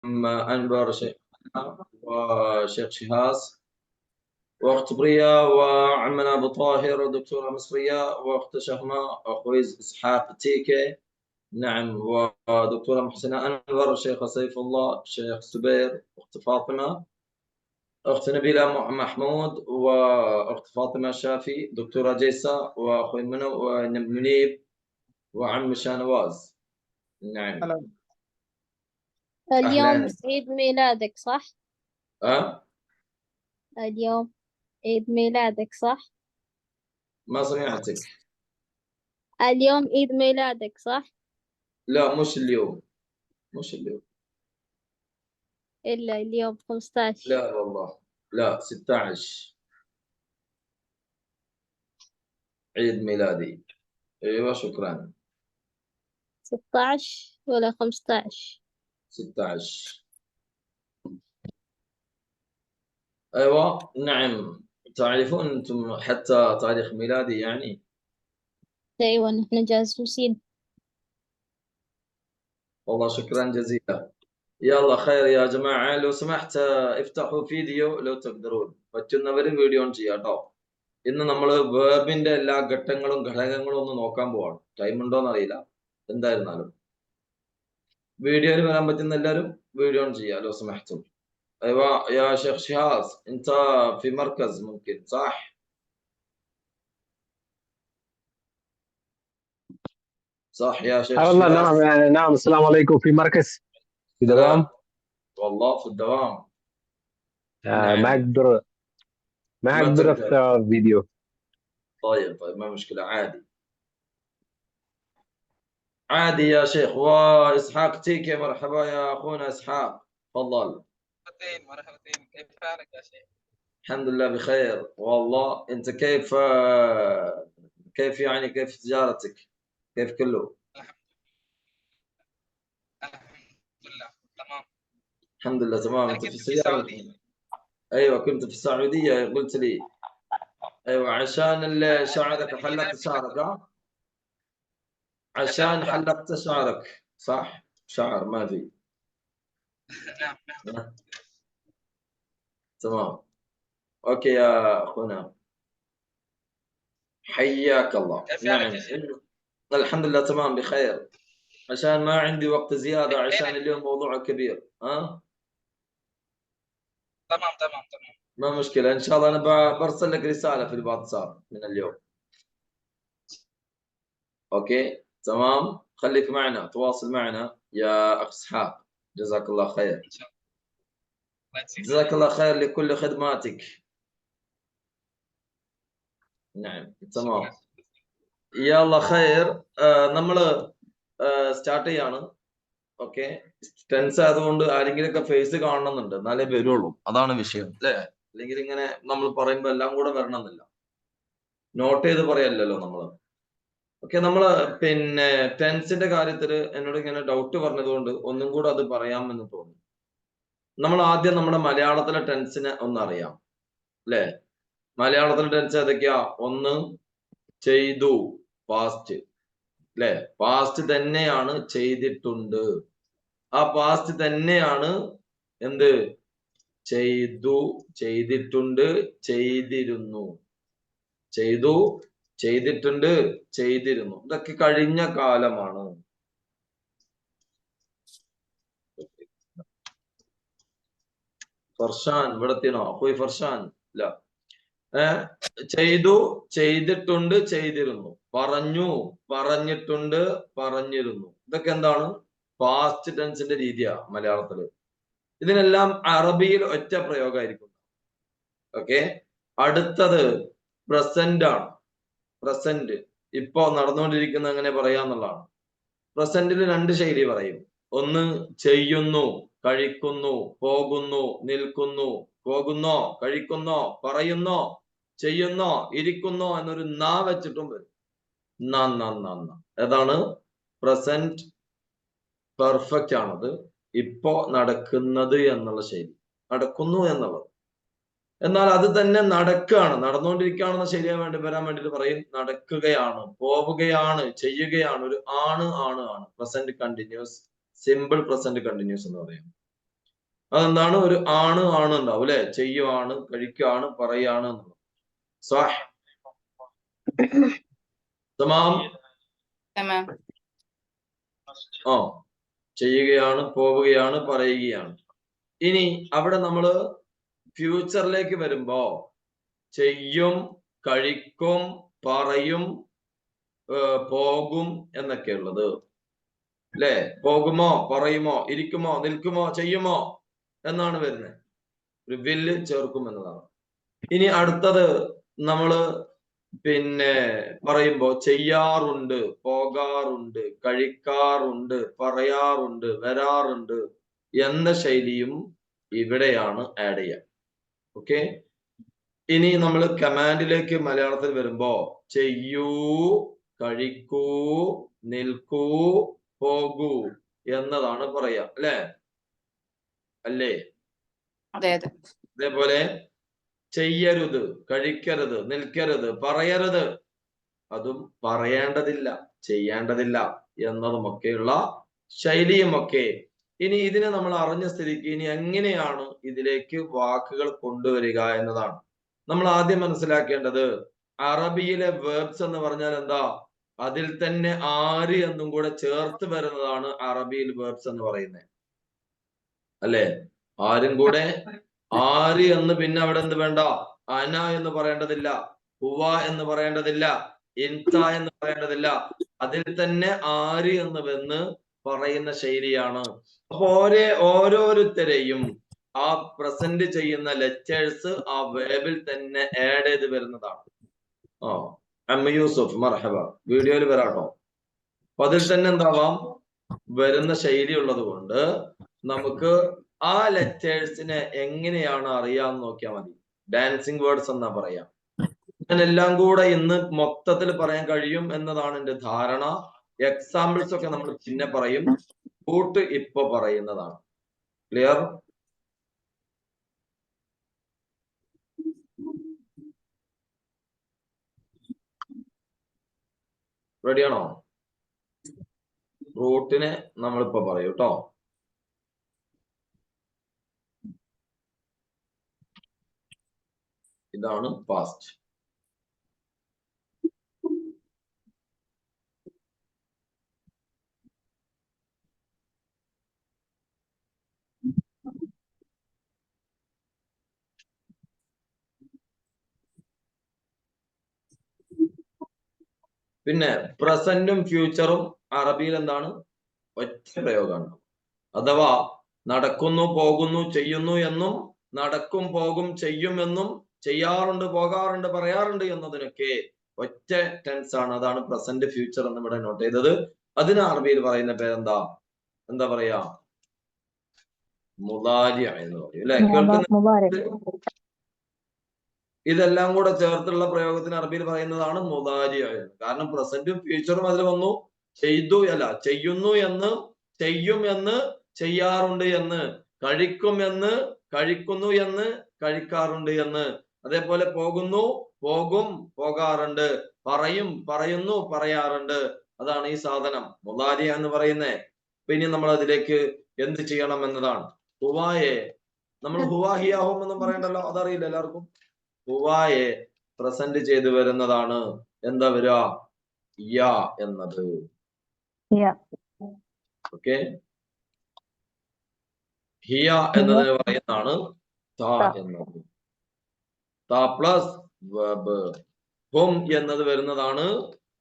أنور شيخنا وشيخ شهاز وأخت بريا وعمنا أبو طاهر ودكتورة مصرية وأخت شهمة أخوي إسحاق تيكي. نعم، ودكتورة محسنة أنور، شيخ سيف الله، شيخ سبير، أخت فاطمة، أخت نبيلة محمود، وأخت فاطمة شافي، دكتورة جيسا، وأخوي منيب، وعم شانواز. نعم. اليوم أهلا. عيد ميلادك صح؟ اليوم عيد ميلادك صح؟ ما سمعتك. اليوم عيد ميلادك صح؟ لا، مش اليوم، مش اليوم. إلا اليوم 15. لا والله، لا، 16 عيد ميلادي. ايوه شكرا. 16 ولا 15؟ 16. ايوه نعم. تعرفون انتم حتى تاريخ ميلادي يعني؟ أيوة نحن جاسوسين. والله شكرا جزيلا. يلا خير يا جماعة، لو سمحت افتحوا فيديو لو تقدرون. പറ്റുന്നവരും video on ചെയ്യാം കേട്ടോ. ഇന്ന് നമ്മൾ വേർബിന്റെ എല്ലാ ഘട്ടങ്ങളും ഘടകങ്ങളും ഒന്ന് നോക്കാൻ പോവാണ്. ടൈം ഉണ്ടോന്ന് അറിയില്ല. എന്തായിരുന്നാലും വീഡിയോയിൽ വരാൻ പറ്റുന്ന എല്ലാവരും വീഡിയോ ഓൺ ചെയ്യാം. لو سمحتم. ايوه يا شيخ شهاز، انت في مركز ممكن صح؟ صح يا شيخ والله شهاز؟ نعم، يعني نعم. السلام عليكم. في مركز في سلام. دوام. والله في الدوام. ما نعم. اقدر ما ما اقدر تقدر. افتح فيديو. طيب ما مشكلة، عادي عادي يا شيخ. وإسحاق تيكي، مرحبا يا أخونا إسحاق، تفضل. مرحبتين، كيف حالك يا شيخ؟ الحمد لله بخير والله. أنت كيف يعني كيف تجارتك؟ كيف كله؟ الحمد لله تمام. الحمد لله تمام. أنا أنت في كنت في السيارة؟ السعودية. أيوة كنت في السعودية قلت لي. أيوة عشان شعرك أنا حلقت هنا في شعرك قطر. عشان نعم. حلقت شعرك صح؟ شعر ما في. نعم. تمام. اوكي يا اخونا، حياك الله. كيف نعم حالك يا شيخ؟ الحمد لله تمام بخير. عشان ما عندي وقت زيادة، من عشان أين؟ اليوم موضوع كبير. تمام. ما مشكلة، ان شاء الله انا برسل لك رسالة في الواتساب من اليوم. اوكي تمام، خليك معنا، تواصل معنا يا اخ اسحاق. جزاك الله خير. إن شاء الله. جزاك الله خير لكل خدماتك. نعم تمام. يلا خير. നമ്മള് സ്റ്റാർട്ട് ചെയ്യാണ്. ഓക്കെ, ടെൻസ് ആയതുകൊണ്ട് ആരെങ്കിലുമൊക്കെ ഫേസ് കാണണമെന്നുണ്ട്, എന്നാലേ വരുള്ളൂ. അതാണ് വിഷയം അല്ലേ? അല്ലെങ്കിൽ ഇങ്ങനെ നമ്മൾ പറയുമ്പോൾ എല്ലാം കൂടെ വരണമെന്നില്ല. നോട്ട് ചെയ്ത് പറയല്ലോ നമ്മള്. ഓക്കെ, നമ്മള് പിന്നെ ടെൻസിന്റെ കാര്യത്തില് എന്നോട് ഇങ്ങനെ ഡൗട്ട് പറഞ്ഞതുകൊണ്ട് ഒന്നും കൂടെ അത് പറയാമെന്ന് തോന്നി. നമ്മൾ ആദ്യം നമ്മുടെ മലയാളത്തിലെ ടെൻസിനെ ഒന്ന് അറിയാം അല്ലേ? മലയാളത്തിലെ ടെൻസ് ഏതൊക്കെയാ? ഒന്ന് ചെയ്തു, പാസ്റ്റ് അല്ലെ? പാസ്റ്റ് തന്നെയാണ് ചെയ്തിട്ടുണ്ട്. ആ പാസ്റ്റ് തന്നെയാണ് എന്ത്? ചെയ്തു, ചെയ്തിട്ടുണ്ട്, ചെയ്തിരുന്നു. ചെയ്തു, ചെയ്തിട്ടുണ്ട്, ചെയ്തിരുന്നു. ഇതൊക്കെ കഴിഞ്ഞ കാലമാണ്. ഫർഷാൻ ഇവിടെ എത്തിയോ? പോയി ഫർഷാൻ. ഇല്ല. ചെയ്തു, ചെയ്തിട്ടുണ്ട്, ചെയ്തിരുന്നു. പറഞ്ഞു, പറഞ്ഞിട്ടുണ്ട്, പറഞ്ഞിരുന്നു. ഇതൊക്കെ എന്താണ്? പാസ്റ്റ് ടെൻസിന്റെ രീതിയാ മലയാളത്തില്. ഇതിനെല്ലാം അറബിയിൽ ഒറ്റ പ്രയോഗമായിരിക്കും. ഓക്കെ, അടുത്തത് പ്രസന്റ് ആണ്. പ്രസന്റ് ഇപ്പോ നടന്നുകൊണ്ടിരിക്കുന്ന എങ്ങനെ പറയാന്നുള്ളതാണ്. പ്രസന്റിൽ രണ്ട് ശൈലി പറയും. ഒന്ന് ചെയ്യുന്നു, കഴിക്കുന്നു, പോകുന്നു, നിൽക്കുന്നു, പോകുന്നോ, കഴിക്കുന്നോ, പറയുന്നോ, ചെയ്യുന്നോ, ഇരിക്കുന്നോ എന്നൊരു നാ വെച്ചിട്ടും വരും. ഏതാണ്? പ്രസന്റ് പെർഫെക്റ്റ് ആണത്. ഇപ്പോ നടക്കുന്നത് എന്നുള്ള ശൈലി, നടക്കുന്നു എന്നുള്ളത്. എന്നാൽ അത് തന്നെ നടക്കുകയാണ്, നടന്നുകൊണ്ടിരിക്കുകയാണെന്ന ശരിയാൻ വേണ്ടി വരാൻ വേണ്ടിട്ട് പറയും നടക്കുകയാണ്, പോവുകയാണ്, ചെയ്യുകയാണ്. ഒരു ആണ്. Present continuous, simple present continuous എന്ന് പറയും. അതെന്താണ്? ഒരു ആണ് ഉണ്ടാവും അല്ലെ? ചെയ്യുവാണ്, കഴിക്കാണ്, പറയാണ് എന്നുള്ളത്. സ്വഹ്. തമാം. تمام. ചെയ്യുകയാണ്, പോവുകയാണ്, പറയുകയാണ്. ഇനി അവിടെ നമ്മള് ഫ്യൂച്ചറിലേക്ക് വരുമ്പോ ചെയ്യും, കഴിക്കും, പറയും, പോകും എന്നൊക്കെ ഉള്ളത് അല്ലെ? പോകുമോ, പറയുമോ, ഇരിക്കുമോ, നിൽക്കുമോ, ചെയ്യുമോ എന്നാണ് വരുന്നത്. ഒരു വില്ല് ചേർക്കും എന്നതാണ്. ഇനി അടുത്തത് നമ്മള് പിന്നെ പറയുമ്പോ ചെയ്യാറുണ്ട്, പോകാറുണ്ട്, കഴിക്കാറുണ്ട്, പറയാറുണ്ട്, വരാറുണ്ട് എന്ന ശൈലിയും ഇവിടെയാണ് ആഡ് ചെയ്യുക. ഓക്കെ. ഇനി നമ്മൾ കമാൻഡിലേക്ക് മലയാളത്തിൽ വരുമ്പോ ചെയ്യൂ, കഴിക്കൂ, നിൽക്കൂ, പോകൂ എന്നതാണ് പറയാ അല്ലേ? അതേപോലെ ചെയ്യരുത്, കഴിക്കരുത്, നിൽക്കരുത്, പറയരുത്, അതും പറയേണ്ടതില്ല, ചെയ്യേണ്ടതില്ല എന്നതുമൊക്കെയുള്ള ശൈലിയുമൊക്കെ. ഇനി ഇതിനെ നമ്മൾ അറിഞ്ഞ സ്ഥിതിക്ക് ഇനി എങ്ങനെയാണ് ഇതിലേക്ക് വാക്കുകൾ കൊണ്ടുവരിക എന്നതാണ് നമ്മൾ ആദ്യം മനസ്സിലാക്കേണ്ടത്. അറബിയിലെ വേർബ്സ് എന്ന് പറഞ്ഞാൽ എന്താ? അതിൽ തന്നെ ആര് എന്നും കൂടെ ചേർത്ത് വരുന്നതാണ് അറബിയിൽ വേർബ്സ് എന്ന് പറയുന്നത് അല്ലേ? ആരും കൂടെ ആര് എന്ന് പിന്നെ അവിടെ എന്ത് വേണ്ട? അന എന്ന് പറയേണ്ടതില്ല, ഹുവ എന്ന് പറയേണ്ടതില്ല, ഇൻത എന്ന് പറയേണ്ടതില്ല. അതിൽ തന്നെ ആര് എന്ന് വന്ന് പറയുന്ന ശൈലിയാണ്. അപ്പൊ ഓരോരുത്തരെയും ആ പ്രസന്റ് ചെയ്യുന്ന ലെറ്റേഴ്സ് ആ വേബിൽ തന്നെ ആഡ് ചെയ്ത് വരുന്നതാണ്. അമ്മ യൂസുഫ് മർഹബ, വീഡിയോയിൽ വരാട്ടോ. അപ്പൊ അതിൽ തന്നെ എന്താവാം? വരുന്ന ശൈലി ഉള്ളത് കൊണ്ട് നമുക്ക് ആ ലെറ്റേഴ്സിനെ എങ്ങനെയാണ് അറിയാന്ന് നോക്കിയാൽ മതി. ഡാൻസിങ് വേർഡ്സ് എന്നാ പറയാം. എല്ലാം കൂടെ ഇന്ന് മൊത്തത്തിൽ പറയാൻ കഴിയും എന്നതാണ് എന്റെ ധാരണ. എക്സാമ്പിൾസ് ഒക്കെ നമ്മൾ പിന്നെ പറയും, റൂട്ട് ഇപ്പൊ പറയുന്നതാണ്. ക്ലിയർ? റെഡിയാണോ? റൂട്ടിനെ നമ്മളിപ്പോ പറയൂ കേട്ടോ. ഇതാണ് പാസ്റ്റ്. പിന്നെ പ്രസന്റും ഫ്യൂച്ചറും അറബിയിൽ എന്താണ്? ഒറ്റ പ്രയോഗമാണ്. അഥവാ നടക്കുന്നു, പോകുന്നു, ചെയ്യുന്നു എന്നും നടക്കും, പോകും, ചെയ്യും എന്നും ചെയ്യാറുണ്ട്, പോകാറുണ്ട്, പറയാറുണ്ട് എന്നതിനൊക്കെ ഒറ്റ ടെൻസ് ആണ്. അതാണ് പ്രസന്റ് ഫ്യൂച്ചർ എന്ന് ഇവിടെ നോട്ട് ചെയ്തത്. അതിന് അറബിയിൽ പറയുന്ന പേരെന്താ? എന്താ പറയാ? മുദാരിഅ എന്ന് പറയും അല്ലെ? കേൾക്കുന്ന ഇതെല്ലാം കൂടെ ചേർത്തുള്ള പ്രയോഗത്തിന് അറബിയിൽ പറയുന്നതാണ് മുദാരിഅ. കാരണം പ്രസന്റും ഫ്യൂച്ചറും അതിൽ വന്നു. ചെയ്യുന്നു എന്ന്, ചെയ്യും എന്ന്, ചെയ്യാറുണ്ട് എന്ന്, കഴിക്കും എന്ന്, കഴിക്കുന്നു എന്ന്, കഴിക്കാറുണ്ട് എന്ന്, അതേപോലെ പോകുന്നു, പോകും, പോകാറുണ്ട്, പറയും, പറയുന്നു, പറയാറുണ്ട്. അതാണ് ഈ സാധനം മുദാരിഅ എന്ന് പറയുന്നേ. പിന്നെ നമ്മൾ അതിലേക്ക് എന്ത് ചെയ്യണം എന്നതാണ്. ഹുവായെ നമ്മൾ ഹുവാ ഹിയാഹും എന്നും പറയണ്ടല്ലോ, അതറിയില്ല എല്ലാവർക്കും. ഹുവായെ പ്രസന്റ് ചെയ്ത് വരുന്നതാണ് എന്താ വരിക? യാ എന്നത്. ഓക്കെ. ഹിയ എന്നതിന് പറയുന്നതാണ് താ എന്നത്. താ പ്ലസ് വെർബ്. ഹും എന്നത് വരുന്നതാണ്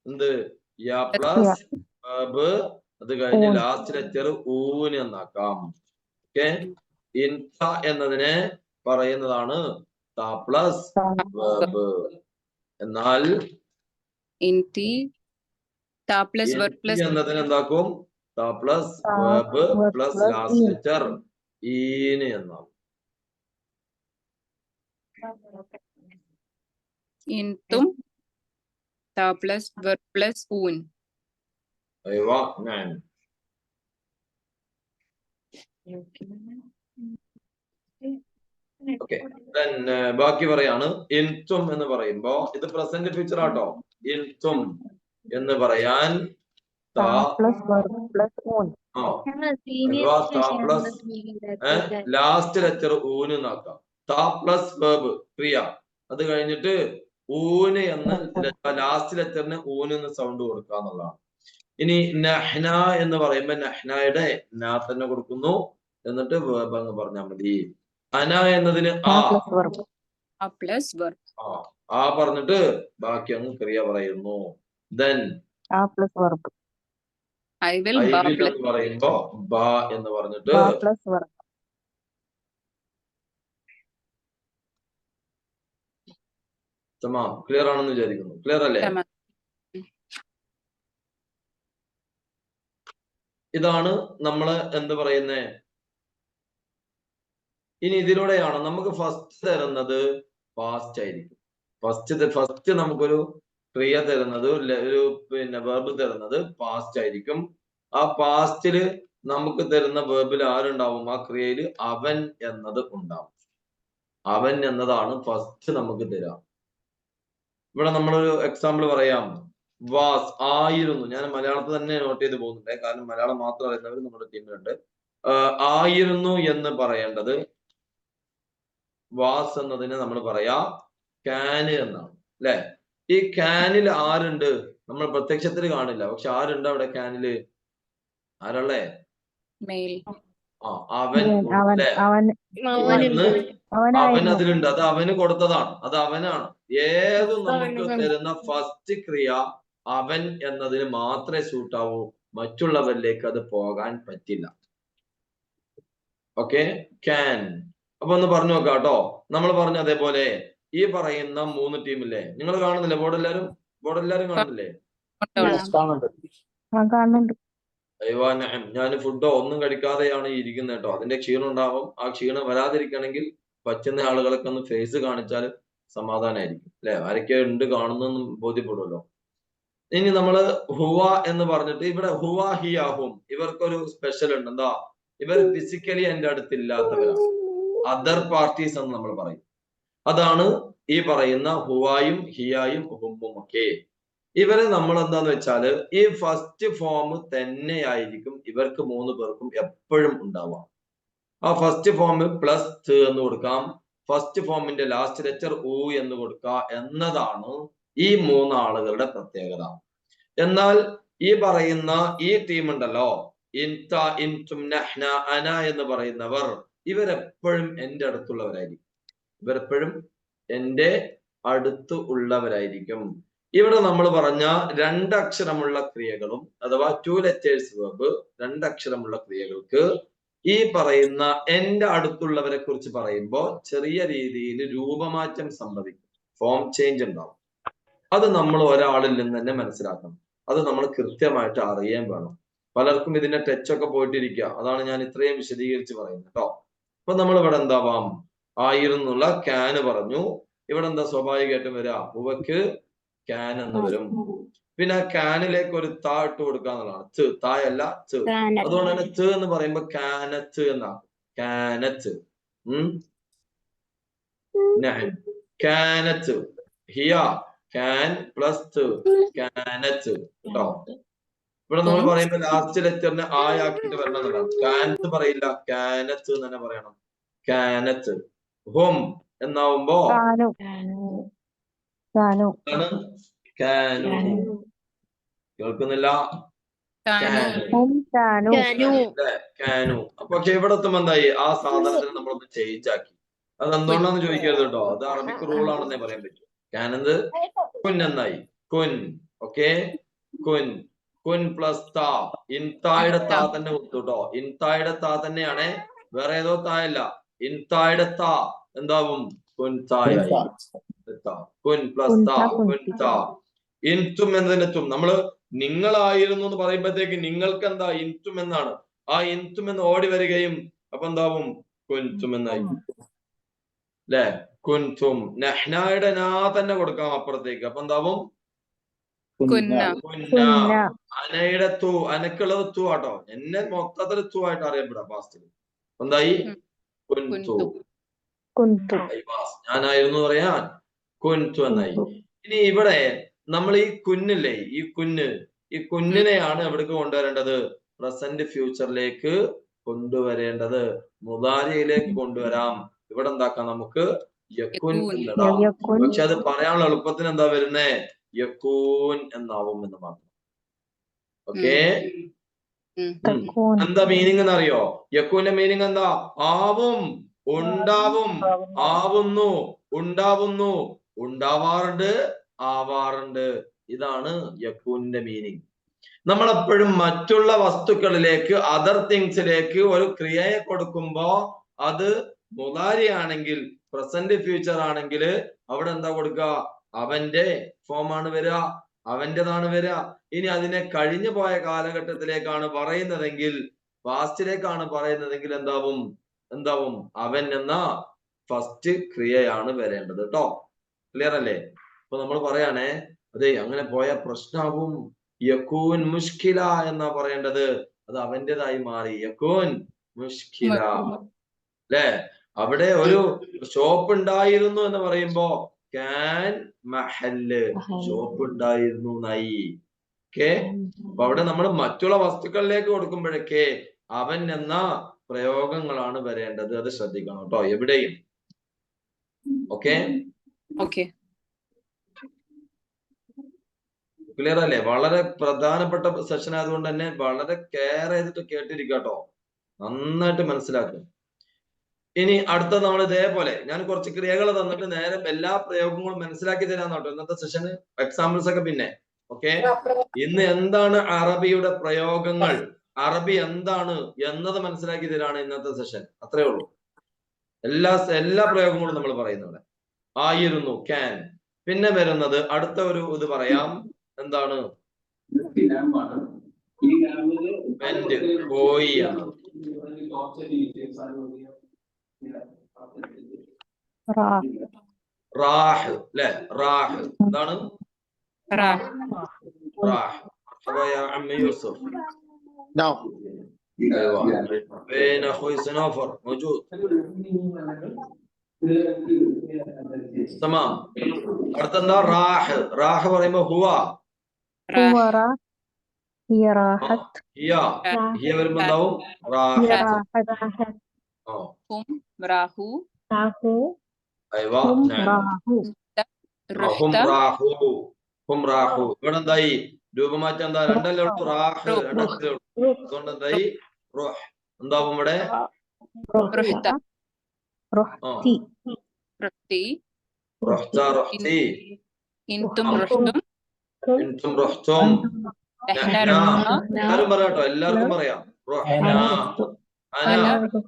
എന്ത്? യാ പ്ലസ് വെർബ്. അത് കഴിഞ്ഞ് ലാസ്റ്റ് ലെറ്റർ ഊന് എന്നാക്കാം. ഓക്കെ. ഇൻത എന്നതിനെ പറയുന്നതാണ് താ പ്ലസ് വെർബ്. എന്നാൽ എന്നതിന് എന്താക്കും? താ plus verb plus last letter ഈന് എന്നാവും. ഇൻതും താ പ്ലസ് വെർബ് പ്ലസ് ഊൻ. അയ്വാ ഞാൻ. ഓക്കെ. ബാക്കി പറയാണ്. ഇൻതും എന്ന് പറയുമ്പോ ഇത് പ്രസന്റ് ഫ്യൂച്ചർ ആട്ടോ. ഇൻതും എന്ന് പറയാൻ താ plus verb plus on. ആ ഞങ്ങൾ സീനിയർ അഥവാ താ ശേഷം പ്ലസ് ലാസ്റ്റ് ലെറ്റർ ഊന് എന്നാക്കാം. താ പ്ലസ് വേർബ് ക്രിയ, അത് കഴിഞ്ഞിട്ട് ഊന് എന്ന് ലാസ്റ്റ് ലെറ്ററിന് ഊന് എന്ന് സൗണ്ട് കൊടുക്കുക എന്നുള്ളതാണ്. ഇനി നഹ്ന എന്ന് പറയുമ്പോ നഹ്നയുടെ നാ തന്നെ കൊടുക്കുന്നു, എന്നിട്ട് വേർബ് എന്ന് പറഞ്ഞാൽ മതി. അന എന്നതിന് ആ plus verb. A plus verb. ആ പറഞ്ഞിട്ട് ബാക്കി അങ്ങ് ക്രിയ പറയുന്നു. Then A plus verb. I will I ba will plus എന്ന് പറയുമ്പോ ബ എന്ന് പറഞ്ഞിട്ട് Ba plus verb. തമാം. ക്ലിയർ ആണെന്ന് വിചാരിക്കുന്നു. ക്ലിയർ അല്ലേ? tamam. ഇതാണ് നമ്മള് എന്ത് പറയുന്നേ. ഇനി ഇതിലൂടെയാണ് നമുക്ക് ഫസ്റ്റ് തരുന്നത് പാസ്റ്റ് ആയിരിക്കും. ഫസ്റ്റ് നമുക്കൊരു ക്രിയ തരുന്നത്, ഒരു പിന്നെ വേർബ് തരുന്നത് പാസ്റ്റ് ആയിരിക്കും. ആ പാസ്റ്റില് നമുക്ക് തരുന്ന വേർബിൽ ആരുണ്ടാവും? ആ ക്രിയയിൽ അവൻ എന്നത് ഉണ്ടാവും. അവൻ എന്നതാണ് ഫസ്റ്റ് നമുക്ക് തരാം. ഇവിടെ നമ്മളൊരു എക്സാമ്പിൾ പറയാം. വാസ് ആയിരുന്നു. ഞാൻ മലയാളത്തിൽ തന്നെ നോട്ട് ചെയ്ത് പോകുന്നുണ്ട്, കാരണം മലയാളം മാത്രം അറിയുന്നവർ നമ്മുടെ ടീമിലുണ്ട്. ആയിരുന്നു എന്ന് പറയേണ്ടത് വാസ് എന്നതിന് നമ്മൾ പറയാ ക്യാന് എന്നാണ്, അല്ലെ? ഈ ക്യാനിൽ ആരുണ്ട്? നമ്മൾ പ്രത്യക്ഷത്തിൽ കാണില്ല, പക്ഷെ ആരുണ്ട് അവിടെ ക്യാനില്? ആരല്ലേ? Male. അവൻ അല്ലേ? അവൻ അതിലുണ്ട്, അത് അവന് കൊടുത്തതാണ്, അത് അവനാണ്. ഏതും നമുക്ക് തരുന്ന ഫസ്റ്റ് ക്രിയ അവൻ എന്നതിന് മാത്രമേ സൂട്ട് ആവൂ, മറ്റുള്ളവരിലേക്ക് അത് പോകാൻ പറ്റില്ല. Okay, can. അപ്പൊ ഒന്ന് പറഞ്ഞു നോക്കാം കേട്ടോ. നമ്മൾ പറഞ്ഞു അതേപോലെ ഈ പറയുന്ന 3 ടീമില്ലേ, നിങ്ങൾ കാണുന്നില്ലേ? ബോർഡ് എല്ലാരും കാണുന്നില്ലേ? ഞാൻ ഫുഡോ ഒന്നും കഴിക്കാതെയാണ് ഇരിക്കുന്നത് കേട്ടോ. അതിന്റെ ക്ഷീണം ഉണ്ടാവും. ആ ക്ഷീണം വരാതിരിക്കണമെങ്കിൽ പറ്റുന്ന ആളുകളൊക്കെ ഒന്ന് ഫേസ് കാണിച്ചാൽ സമാധാനമായിരിക്കും, അല്ലെ? ആരൊക്കെ ഉണ്ട് കാണുന്നെന്നും ബോധ്യപ്പെടുമല്ലോ. ഇനി നമ്മള് ഹുവ എന്ന് പറഞ്ഞിട്ട് ഇവിടെ ഹുവ ഹിയ ഹും, ഇവർക്കൊരു സ്പെഷ്യൽ ഉണ്ട്. എന്താ? ഇവർ ഫിസിക്കലി എന്റെ അടുത്തില്ലാത്തവരാണ്, അതർ പാർട്ടീസ് എന്ന് നമ്മൾ പറയും. അതാണ് ഈ പറയുന്ന ഹുവായും ഹിയായും ഹുമ്മും ഒക്കെ. ഇവരെ നമ്മൾ എന്താന്ന് വെച്ചാല് ഈ ഫസ്റ്റ് ഫോം തന്നെയായിരിക്കും ഇവർക്ക് 3 പേർക്കും എപ്പോഴും ഉണ്ടാവാം. ആ ഫസ്റ്റ് ഫോം പ്ലസ് ത് എന്ന് കൊടുക്കാം, ഫസ്റ്റ് ഫോമിന്റെ ലാസ്റ്റ് ലെറ്റർ ഊ എന്ന് കൊടുക്കുക എന്നതാണ് ഈ 3 ആളുകളുടെ പ്രത്യേകത. എന്നാൽ ഈ പറയുന്ന ഈ ടീം ഉണ്ടല്ലോ, ഇൻത, ഇൻതും, നഹ്ന, അന എന്ന് പറയുന്നവർ, ഇവരെപ്പോഴും എന്റെ അടുത്തുള്ളവരായിരിക്കും. ഇവരെപ്പോഴും എന്റെ അടുത്ത് ഉള്ളവരായിരിക്കും. ഇവിടെ നമ്മൾ പറഞ്ഞ 2 അക്ഷരമുള്ള ക്രിയകളും, അഥവാ 2 ലെറ്റേഴ്സ് വേർബ്, 2 അക്ഷരമുള്ള ക്രിയകൾക്ക് ഈ പറയുന്ന എന്റെ അടുത്തുള്ളവരെ കുറിച്ച് പറയുമ്പോൾ ചെറിയ രീതിയിൽ രൂപമാറ്റം സംഭവിക്കും, ഫോം ചേഞ്ച് ഉണ്ടാവും. അത് നമ്മൾ ഒരാളിൽ നിന്ന് തന്നെ മനസ്സിലാക്കണം. അത് നമ്മൾ കൃത്യമായിട്ട് അറിയാൻ വേണം. പലർക്കും ഇതിന്റെ ടച്ചൊക്കെ പോയിട്ടിരിക്കുക. അതാണ് ഞാൻ ഇത്രയും വിശദീകരിച്ച് പറയുന്നത് കേട്ടോ. അപ്പൊ നമ്മൾ ഇവിടെ എന്താവാം? ആയിരുന്നുള്ള ക്യാന് പറഞ്ഞു. ഇവിടെ എന്താ സ്വാഭാവികമായിട്ടും വരിക? ഹുവക്ക് ക്യാൻ എന്ന് വരും. പിന്നെ ക്യാനിലേക്ക് ഒരു താ ഇട്ട് കൊടുക്കുക എന്നുള്ളതാണ്. തായല്ല, ത്. അതുകൊണ്ട് തന്നെ ത് എന്ന് പറയുമ്പോ കാനത്ത് എന്നാണ്. കാനത്ത്, കാനത്ത്. ഹിയ ക്യാൻ പ്ലസ് ത്, കാനത്ത് കേട്ടോ. ഇവിടെ നമ്മൾ പറയുമ്പോ ലാസ്റ്റ് ലെറ്ററിനെ ആയാക്കിട്ട് വരണം എന്നുള്ളതാണ്. കാനത്ത് പറയില്ല, കാനത്ത് തന്നെ പറയണം. കാനത്ത്. ഹും എന്നാവുമ്പോ കേൾക്കുന്നില്ല. കാനു. പക്ഷെ ഇവിടെ എത്തുമ്പോ എന്തായി? ആ സാധനത്തിന് നമ്മളൊന്ന് ചേഞ്ച് ആക്കി. അത് എന്തുകൊണ്ടാന്ന് ചോദിക്കരുത് കേട്ടോ. അത് അറബിക് റൂൾ ആണെന്നേ പറയാൻ പറ്റൂ. കാനത് കുൻ എന്നായി. കുൻ. ഓക്കെ, കുൻ. കുൻ പ്ലസ് താ. ഇൻതായുടെ താ തന്നെ കൊടുത്തു കേട്ടോ. ഇൻതായുടെ താ തന്നെയാണ്, വേറെ ഏതോ തായല്ല. ഇൻതായുടെ താ എന്താവും? കുൻ തായായി. കുൻ പ്ലസ് താ, കുൻ താ. ഇൻതും എന്നതിനെത്തും. നമ്മള് നിങ്ങളായിരുന്നു എന്ന് പറയുമ്പോഴത്തേക്ക് നിങ്ങൾക്ക് എന്താ? ഇൻതും എന്നാണ്. ആ ഇൻതും എന്ന് ഓടി വരികയും അപ്പൊ എന്താവും? കുൻതും എന്നായി, അല്ലെ? കുൻതും. നഹ്നായുടെ നാ തന്നെ കൊടുക്കാം അപ്പുറത്തേക്ക്. അപ്പൊ എന്താവും? അനയുടെ തു. അനക്കുള്ളത് തു ആട്ടോ. എന്നെ മൊത്തത്തിൽ തു ആയിട്ട് അറിയപ്പെടാം പാസ്റ്റിൽ. എന്തായി? കുൻതു. ഞാനായിരുന്നു പറയാൻ കുൻതു എന്നായി. ഇനി ഇവിടെ നമ്മൾ ഈ കുന്നില്ലേ, ഈ കുന്ന് ഈ കുഞ്ഞിനെയാണ് എവിടേക്ക് കൊണ്ടുവരേണ്ടത്? പ്രസന്റ് ഫ്യൂച്ചറിലേക്ക് കൊണ്ടുവരേണ്ടത്. മുദാരിയിലേക്ക് കൊണ്ടുവരാം. ഇവിടെ എന്താക്കാം നമുക്ക്? യക്കുൻ എന്നിടാം. യകുൻ. പക്ഷെ അത് പറയാനുള്ള എളുപ്പത്തിന് എന്താ വരുന്നേ? യക്കൂൻ എന്നാവും എന്ന് മാത്രം. ഓക്കെ, തകൂൻ. എന്താ മീനിങ് എന്നറിയോ? യക്കൂന്റെ മീനിങ് എന്താ? ആവും, ഉണ്ടാവും, ആവുന്നു, ഉണ്ടാവുന്നു, ഉണ്ടാവാറുണ്ട്, ആവാറുണ്ട്. ഇതാണ് യക്കൂന്റെ മീനിങ്. നമ്മളെപ്പോഴും മറ്റുള്ള വസ്തുക്കളിലേക്ക്, അതർ തിങ്സിലേക്ക് ഒരു ക്രിയയെ കൊടുക്കുമ്പോ അത് മുദാരി ആണെങ്കിൽ, പ്രസന്റ് ഫ്യൂച്ചർ ആണെങ്കിൽ അവിടെ എന്താ കൊടുക്കുക? അവന്റെ ഫോം ആണ് വരിക, അവന്റേതാണ് വരിക. ഇനി അതിനെ കഴിഞ്ഞു പോയ കാലഘട്ടത്തിലേക്കാണ് പറയുന്നതെങ്കിൽ, പാസ്റ്റിലേക്കാണ് പറയുന്നതെങ്കിൽ എന്താവും? എന്താവും? അവൻ എന്ന ഫസ്റ്റ് ക്രിയയാണ് വരേണ്ടത് കേട്ടോ. ക്ലിയർ അല്ലേ? അപ്പൊ നമ്മൾ പറയാണേ, അതെ അങ്ങനെ പോയ പ്രശ്നാവും, യക്കൂൻ മുഷ്കില എന്നാ പറയേണ്ടത്. അത് അവന്റേതായി മാറി, യക്കൂൻ മുഷ്കില. അല്ലെ? അവിടെ ഒരു ഷോപ്പ് ഉണ്ടായിരുന്നു എന്ന് പറയുമ്പോ കാൻ മഹല്ല്, ഷോപ്പ് ഉണ്ടായിരുന്നു നായി. ഓക്കെ, അപ്പൊ അവിടെ നമ്മൾ മറ്റുള്ള വസ്തുക്കളിലേക്ക് കൊടുക്കുമ്പോഴൊക്കെ അവൻ എന്ന പ്രയോഗങ്ങളാണ് വരേണ്ടത്. അത് ശ്രദ്ധിക്കണം കേട്ടോ എവിടെയും. Okay, okay. ക്ലിയർ അല്ലേ? വളരെ പ്രധാനപ്പെട്ട സെഷൻ ആയതുകൊണ്ട് തന്നെ വളരെ കെയർ ചെയ്തിട്ട് കേട്ടിരിക്കാട്ടോ, നന്നായിട്ട് മനസ്സിലാക്കും. ഇനി അടുത്ത നമ്മൾ ഇതേപോലെ ഞാൻ കുറച്ച് ക്രിയകൾ തന്നിട്ട് നേരെ എല്ലാ പ്രയോഗങ്ങളും മനസ്സിലാക്കി തരാന്ന് ഇന്നത്തെ സെഷന്. എക്സാമ്പിൾസ് ഒക്കെ പിന്നെ. ഓക്കെ, ഇന്ന് എന്താണ് അറബിയുടെ പ്രയോഗങ്ങൾ, അറബി എന്താണ് എന്നത് മനസ്സിലാക്കി തരാണ് ഇന്നത്തെ സെഷൻ. അത്രേ ഉള്ളൂ. എല്ലാ പ്രയോഗങ്ങളും നമ്മൾ പറയുന്നത് ആയിരുന്നു, ക്യാൻ. പിന്നെ വരുന്നത് അടുത്ത ഒരു ഇത് പറയാം. എന്താണ്? വെന്റ്, പോയി എന്നത്. റാഹ് അല്ലെ? റാഹ് എന്താണ്? റാഹ്. റാഹ്. മർഹബا يا عم يوسف. نعم. ايوه. فين اخوي سنوفر؟ موجود. تمام. അടുത്തെന്താ? റാഹ്. റാഹ് പറയുമ്പോ ഹുവ. هو راح. هي راحت. ഹിയ വരുമ്പോ എന്താവും? റാഹ്. هي راحت. ഹും റാഹു. راحوا. അയ്വാ. هم راحوا. ഹും റുഹ്ത. റാഹു. ഹും റാഹു. ഇവിടെ എന്തായി? രൂപമാറ്റം എന്താ? രണ്ടല്ലേ ഉള്ളൂ. റാഹ് രണ്ടല്ലേ ഉള്ളൂ. അതുകൊണ്ട് എന്തായി? റുഹ്. എന്താവും ഇവിടെ? റുഹ്ത. رحتي. റുഹ്തി. റഹ്ത, റഹ്തി. ഇൻതും റുഹ്തും. ഇൻതും റഹ്തും. നഹ്ന നഹ്ന. റുഹ്ന. എല്ലാരും പറയാട്ടോ, എല്ലാവർക്കും പറയാം. റുഹ്ന, അന, റുഹ്തു.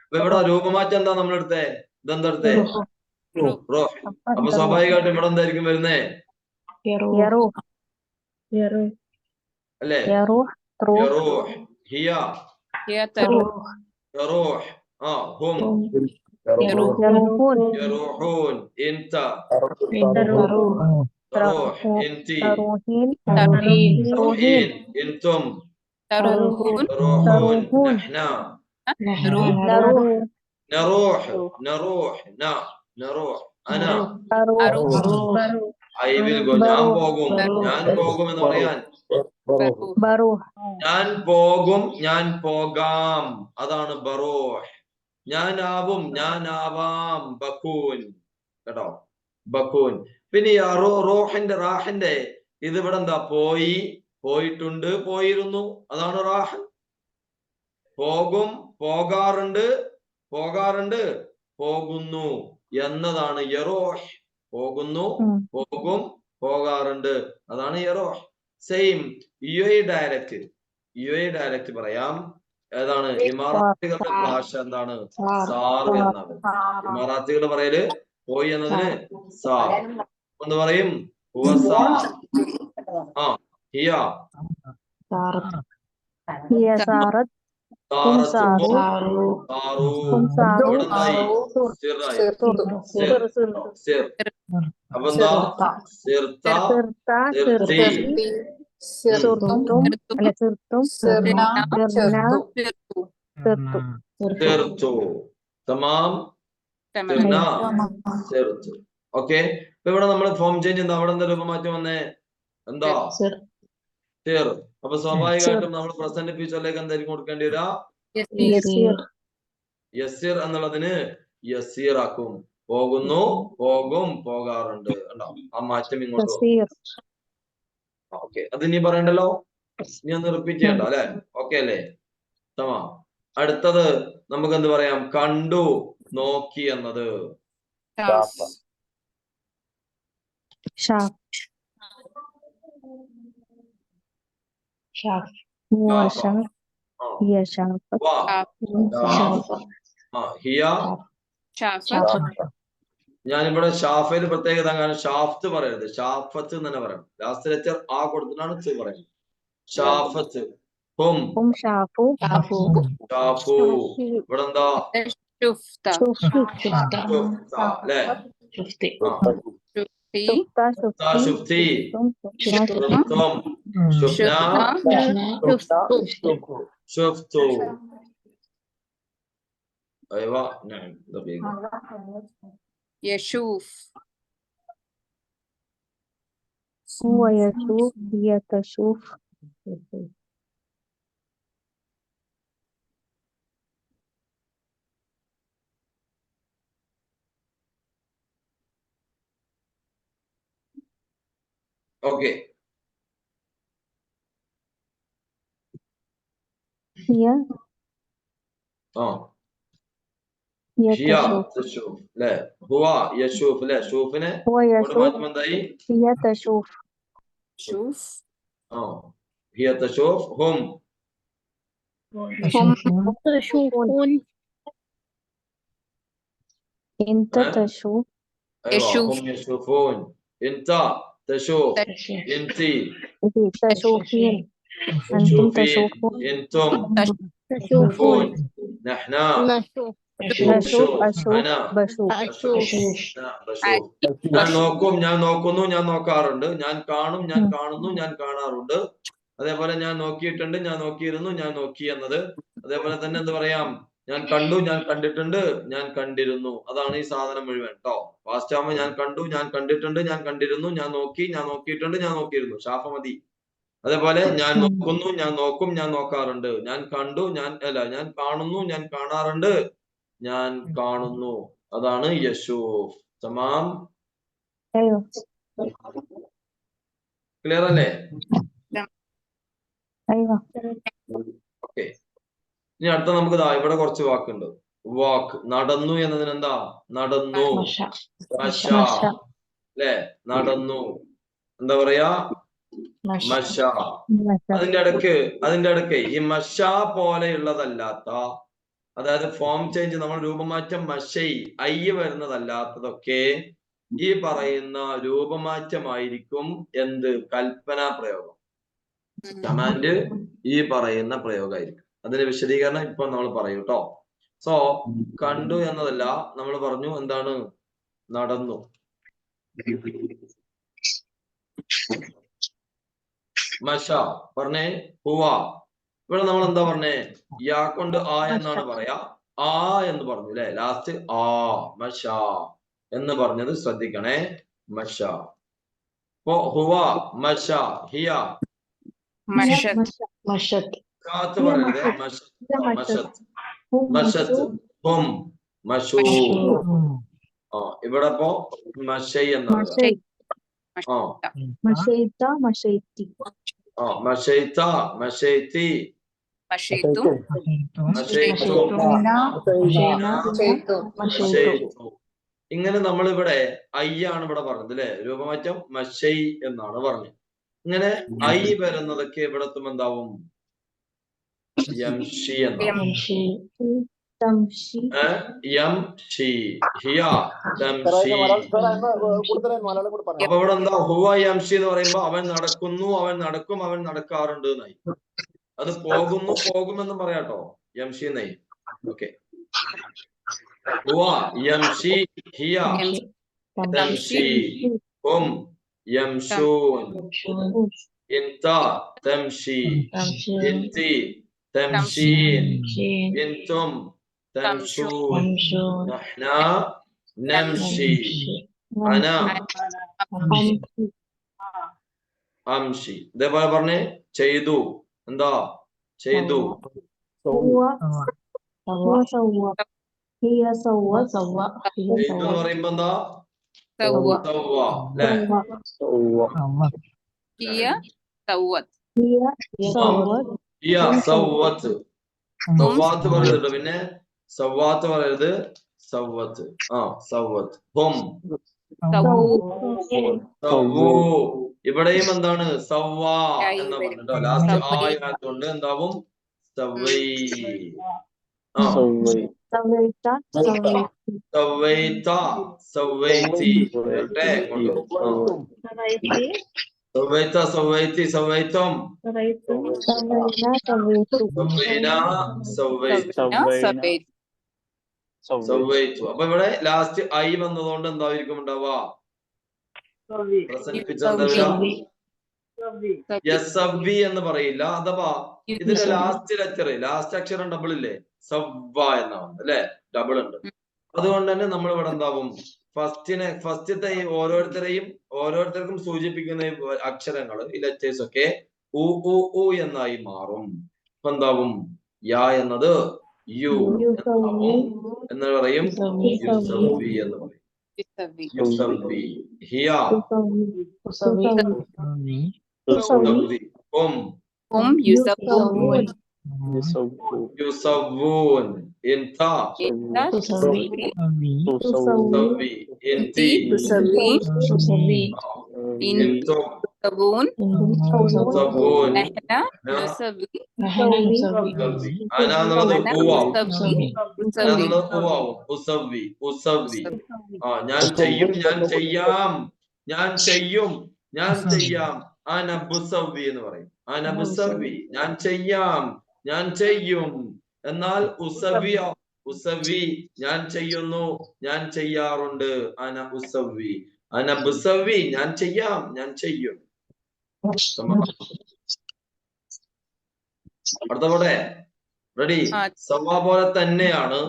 അപ്പൊ ഇവിടെ രൂപമാറ്റം എന്താ നമ്മളെടുത്തേ? ഇതെന്താ എടുത്തേ? റുഹ്. അപ്പൊ സ്വാഭാവികമായിട്ടും ഇവിടെ എന്തായിരിക്കും വരുന്നേ? يروح. അല്ലേ? يروح. تروح. യറൂഹ്. ഹിയ ഹിയ തറൂഹ്. യറൂഹ്. ഹും يروحون. യറൂഹൂൻ. ഇൻത تروح. തറൂഹ്. ഇൻതി تروحين. തറൂഹീൻ. തറൂഹീൻ. ഇൻതും തറൂഹൂൻ. തറൂഹൂൻ. നഹ്ന റൂഹ്. نروح. നറൂഹ്. നറൂഹ്. നറൂഹ്. അന അറൂഹ്. I will go. ഞാൻ പോകും, ഞാൻ പോകും എന്ന് പറയാൻ ബറൂഹ്. بروح. ഞാൻ പോകും, ഞാൻ പോകാം. അതാണ് ബറൂഹ്. ഞാൻ ആവും, ഞാൻ ആവാം. ബക്കൂൻ. കേട്ടോ, ബക്കൂൻ. പിന്നെ റൂഹിന്റെ, റാഹിന്റെ ഇത് ഇവിടെ എന്താ? പോയി, പോയിട്ടുണ്ട്, പോയിരുന്നു. അതാണ് റാഹ്. പോകും, പോകാറുണ്ട്, പോകാറുണ്ട്, പോകുന്നു എന്നതാണ് യറൂഹ്. പോകുന്നു, പോകും, പോകാറുണ്ട്. അതാണ് യറൂഹ്. Same UAE dialect. UAE dialect പറയാം. ഏതാണ്? ഇമാറാത്തികളുടെ ഭാഷ എന്താണ്? സാർ എന്നാണ്. ഇമാറാത്തികൾ പറയല് പോയി എന്നതിന് സാർ എന്ന് പറയും. ഹുവ സാർ. ഹിയ هي سارت. هم ساروا. هم ساروا. അപ്പൊ എന്താ? സിർത്ത, സിർത്തി. سرتم. അല്ല سرتم. سرنا. സിർത്തു. തമാം. സിർന, സിർത്തു. ഓക്കെ, ഇപ്പൊ ഇവിടെ നമ്മൾ ഫോം ചേഞ്ച് എന്താ? അവിടെ എന്താ രൂപമാറ്റം വന്നേ? എന്താ സിർ. അപ്പൊ സ്വാഭാവികമായിട്ടും നമ്മൾ പ്രസന്റ് ഫ്യൂച്ചറിലേക്ക് എന്തായിരിക്കും കൊടുക്കേണ്ടി വരിക? യസീർ യസീർ എന്നുള്ളതിന് യസീറാക്കും. പോകുന്നു, പോകും, പോകാറുണ്ട്. ഉണ്ടോ ആ മാറ്റം ഇങ്ങോട്ട് വന്നു. യസീർ ഓക്കെ, അത് ഇനി പറയണ്ടല്ലോ, ഇനി ഒന്ന് റിപ്പീറ്റ് ചെയ്യണ്ട അല്ലെ? ഓക്കെ അല്ലേ? തമാം. അടുത്തത് നമുക്ക് എന്ത് പറയാം? കണ്ടു, നോക്കി എന്നത് ഷാഫ് هو شاف هي شافت വാ شاف ഹിയ. ഷാഫത്ത് ഞാനിവിടെ ഷാഫയിൽ പ്രത്യേകത, കാരണം ഷാഫ്റ്റ് പറയരുത്, ഷാഫത്ത് എന്ന് തന്നെ പറയണം. ലാസ്റ്റ് ലെറ്റർ ആ കൊടുത്തിട്ടാണ് ച്ച് പറയുന്നത്. ഷാഫത്ത്. ഹും هم شافوا ഷാഫു. ഇവിടെ എന്താ? ഷുഫ്ത ഷുഫ്ത അല്ലേ? ഷുഫ്തി شفتا ഷുഫ്തി. شفتم ഷുഫ്തും. ഷുഫ്ന. ഷുഫ്തു. അയ്വാ. നعم دقيقة. യശൂഫ് هو يشوف هي تشوف ഓക്കെ. هي ആ هي ഹിയ تشوف തശൂഫ് അല്ലേ? ഹുവ യശൂഫ് അല്ലേ? ഷൂഫിനെ هو ഇവിടെ يشوف മാറ്റം എന്തായി? هي تشوف ഷൂഫ് ആ ഹിയ തശൂഫ്. ഹും هم تشوفون أنت ها؟ تشوف ايوه يشوف. هم يشوفون. انت تشوف. انتي تشوفين أنتم تشوفين. تشوفون انتم تشوفون نحن نشوف أشوف أشوف أنا بشوف أشوف بشوف. ഞാൻ നോക്കും, ഞാൻ നോക്കുന്നു, ഞാൻ നോക്കാറുണ്ട്. ഞാൻ കാണും, ഞാൻ കാണുന്നു, ഞാൻ കാണാറുണ്ട്. അതേപോലെ ഞാൻ നോക്കിയിട്ടുണ്ട്, ഞാൻ നോക്കിയിരുന്നു, ഞാൻ നോക്കി എന്നത്. അതേപോലെ തന്നെ എന്ത് പറയാം? ഞാൻ കണ്ടു, ഞാൻ കണ്ടിട്ടുണ്ട്, ഞാൻ കണ്ടിരുന്നു. അതാണ് ഈ സാധനം മുഴുവൻ കേട്ടോ. ഫാസ്റ്റ് ആവുമ്പോ ഞാൻ കണ്ടു, ഞാൻ കണ്ടിട്ടുണ്ട്, ഞാൻ കണ്ടിരുന്നു, ഞാൻ നോക്കി, ഞാൻ നോക്കിയിട്ടുണ്ട്, ഞാൻ നോക്കിയിരുന്നു. ഷാഫ മതി. അതേപോലെ ഞാൻ നോക്കുന്നു, ഞാൻ നോക്കും, ഞാൻ നോക്കാറുണ്ട്. ഞാൻ കണ്ടു, ഞാൻ കാണുന്നു, ഞാൻ കാണാറുണ്ട്, ഞാൻ കാണുന്നു. അതാണ് യശൂഫ്. തമാം. أيوه ക്ലിയർ അല്ലേ? أيوه ഓക്കെ. ഇനി അടുത്ത നമുക്ക് ഇവിടെ കുറച്ച് വാക്കുണ്ട്. വാക്ക്. നടന്നു എന്നതിന് എന്താ? നടന്നു. മശ അല്ലെ? നടന്നു. എന്താ പറയാ? മശ. അതിന്റെ ഇടയ്ക്ക് ഈ മശ പോലെയുള്ളതല്ലാത്ത, അതായത് ഫോം ചേഞ്ച്, നമ്മൾ രൂപമാറ്റം മശൈ ഐ വരുന്നതല്ലാത്തതൊക്കെ ഈ പറയുന്ന രൂപമാറ്റമായിരിക്കും. എന്ത്? കൽപ്പനാ പ്രയോഗം. കമാൻഡ് ഈ പറയുന്ന പ്രയോഗമായിരിക്കും. അതിന്റെ വിശദീകരണം ഇപ്പൊ നമ്മൾ പറയും കേട്ടോ. സോ കണ്ടു എന്നതല്ല, നമ്മൾ പറഞ്ഞു എന്താണ്? നടന്നു. മശ പറഞ്ഞേ. ഹുവ. ഇവിടെ നമ്മൾ എന്താ പറഞ്ഞേ? യാ കൊണ്ട് ആ എന്നാണ് പറയാ. ആ എന്ന് പറഞ്ഞു അല്ലെ? ലാസ്റ്റ് ആ. മശ എന്ന് പറഞ്ഞത് ശ്രദ്ധിക്കണേ. മശ. ഇപ്പൊ ഹുവ, മശ, ഹിയ. കാത്ത് പറയരുത്. മശത്ത്, മശത്ത്, ഹും, മശൂ. ആ ഇവിടെ ഇപ്പോ മശൈ എന്നാണ്. ആ مشيت مشيتي മശൈത, മശൈതി, മഷീതു മശൈതു, മശൈതു. ഇങ്ങനെ നമ്മളിവിടെ ഐ ആണ് ഇവിടെ പറഞ്ഞത് അല്ലെ? രൂപമാറ്റം മശൈ എന്നാണ് പറഞ്ഞത്. ഇങ്ങനെ ഐ വരുന്നതൊക്കെ ഇവിടെ എത്തും എന്താവും? യംഷി എന്നാവും. تمشي യംഷി. ഹിയ തംഷി. അപ്പൊ ഇവിടെ എന്താ? ഹുവ യംഷി എന്ന് പറയുമ്പോ അവൻ നടക്കുന്നു, അവൻ നടക്കും, അവൻ നടക്കാറുണ്ട് എന്നായി. അത് പോകുന്നു, പോകുമെന്നും പറയാട്ടോ. യംഷി എന്നായി. ഓക്കെ. ഹുവ യംഷി, ഹിയ തംഷി, ഹും യംഷൂൻ, ഇൻത തംഷി, ഇന്തി തംഷീൻ, ഇന്തും തംഷൂൻ, നഹ്ന നംഷി, അന. أمشي അംഷി. ഇതേപോലെ പറഞ്ഞേ ചെയ്തു. എന്താ ചെയ്തു? هو هو سوى هي سوت ചെയ്തു എന്ന് പറയുമ്പോ എന്താ? സവ്വ. സവ്വ അല്ലെ? ഹിയ സവ്വത്. هي سوت ഹിയ സവ്വത്ത്. സവ്വാത്ത് പറയരുത്, പിന്നെ സവ്വാത്ത് പറയരുത്, സവ്വത്ത്. സവ്വത്ത്. ഹും സവ്വു. സവ്വു. ഇവിടെയും എന്താണ്? സവ്വാ എന്നാ വരും. പറഞ്ഞിട്ടോ. ലാസ്റ്റ് സവ്വൈ. ആയതുകൊണ്ട് എന്താവും? സവ്വൈ. سويت സവ്വൈത സവ്വൈതി. വരട്ടെ ഇങ്ങോട്ട്. സവ്വൈത സവ്വൈതി സവ്വൈതും سوينا سويت സവ്വൈന സവ്വൈതു സവ്വൈത്. സവ്വൈതു. അപ്പൊ ഇവിടെ ലാസ്റ്റ് ഐ വന്നതുകൊണ്ട് എന്തായിരിക്കും ഉണ്ടാവുക? പ്രസന്റ് പിക്ചർ എന്താ വരിക? യസവ്വി എന്ന് പറയില്ല. അഥവാ ഇതിന്റെ ലാസ്റ്റ് ലെറ്റർ, ലാസ്റ്റ് അക്ഷരം ഡബിൾ ഇല്ലേ? സവ്വ എന്നാണ് അല്ലെ? ഡബിൾ ഉണ്ട്. അതുകൊണ്ട് തന്നെ നമ്മൾ ഇവിടെ എന്താവും? ഫസ്റ്റത്തെ ഈ ഓരോരുത്തർക്കും സൂചിപ്പിക്കുന്ന ഈ അക്ഷരങ്ങൾ, ഈ ലെറ്റേഴ്സ് ഒക്കെ ഉ എന്നായി മാറും. അപ്പൊ എന്താവും? യാ എന്നത് യു എന്നാവും. എന്ന് പറയും യുസവ്വി എന്ന് പറയും. യുസവ്വി. ഹിയ യുസവ്വി. ഹും യുസവ്വൂൻ. യുസവ്വൂൻ. ഇൻത തുസവ്വി. തുസവ്വി. ഇൻതി തുസവ്വീൻ. ഇൻതും തുസവ്വൂൻ. തുസവ്വൂൻ. നഹ്ന നുസവ്വി. ഉസവ്വി. അന എന്നുള്ളത് ഉവാവും. തുസവ്വി. അന എന്നുള്ളത് ഉവാവും. ഉസവ്വി. ഉസവ്വി. ഞാൻ ചെയ്യും, ഞാൻ ചെയ്യാം, ഞാൻ ചെയ്യും, ഞാൻ ചെയ്യാം. അനബുസവ്വി എന്ന് പറയും. അനബുസവ്വി. ഞാൻ ചെയ്യാം, ഞാൻ ചെയ്യും. എന്നാൽ ഉസവ്വി, ഉസവ്വി ഞാൻ ചെയ്യുന്നു, ഞാൻ ചെയ്യാറുണ്ട്. അന ഉസവ്വി. അനബുസവ്വി ഞാൻ ചെയ്യാം, ഞാൻ ചെയ്യും. അടുത്തവിടെ റെഡി? സവ പോലെ തന്നെയാണ്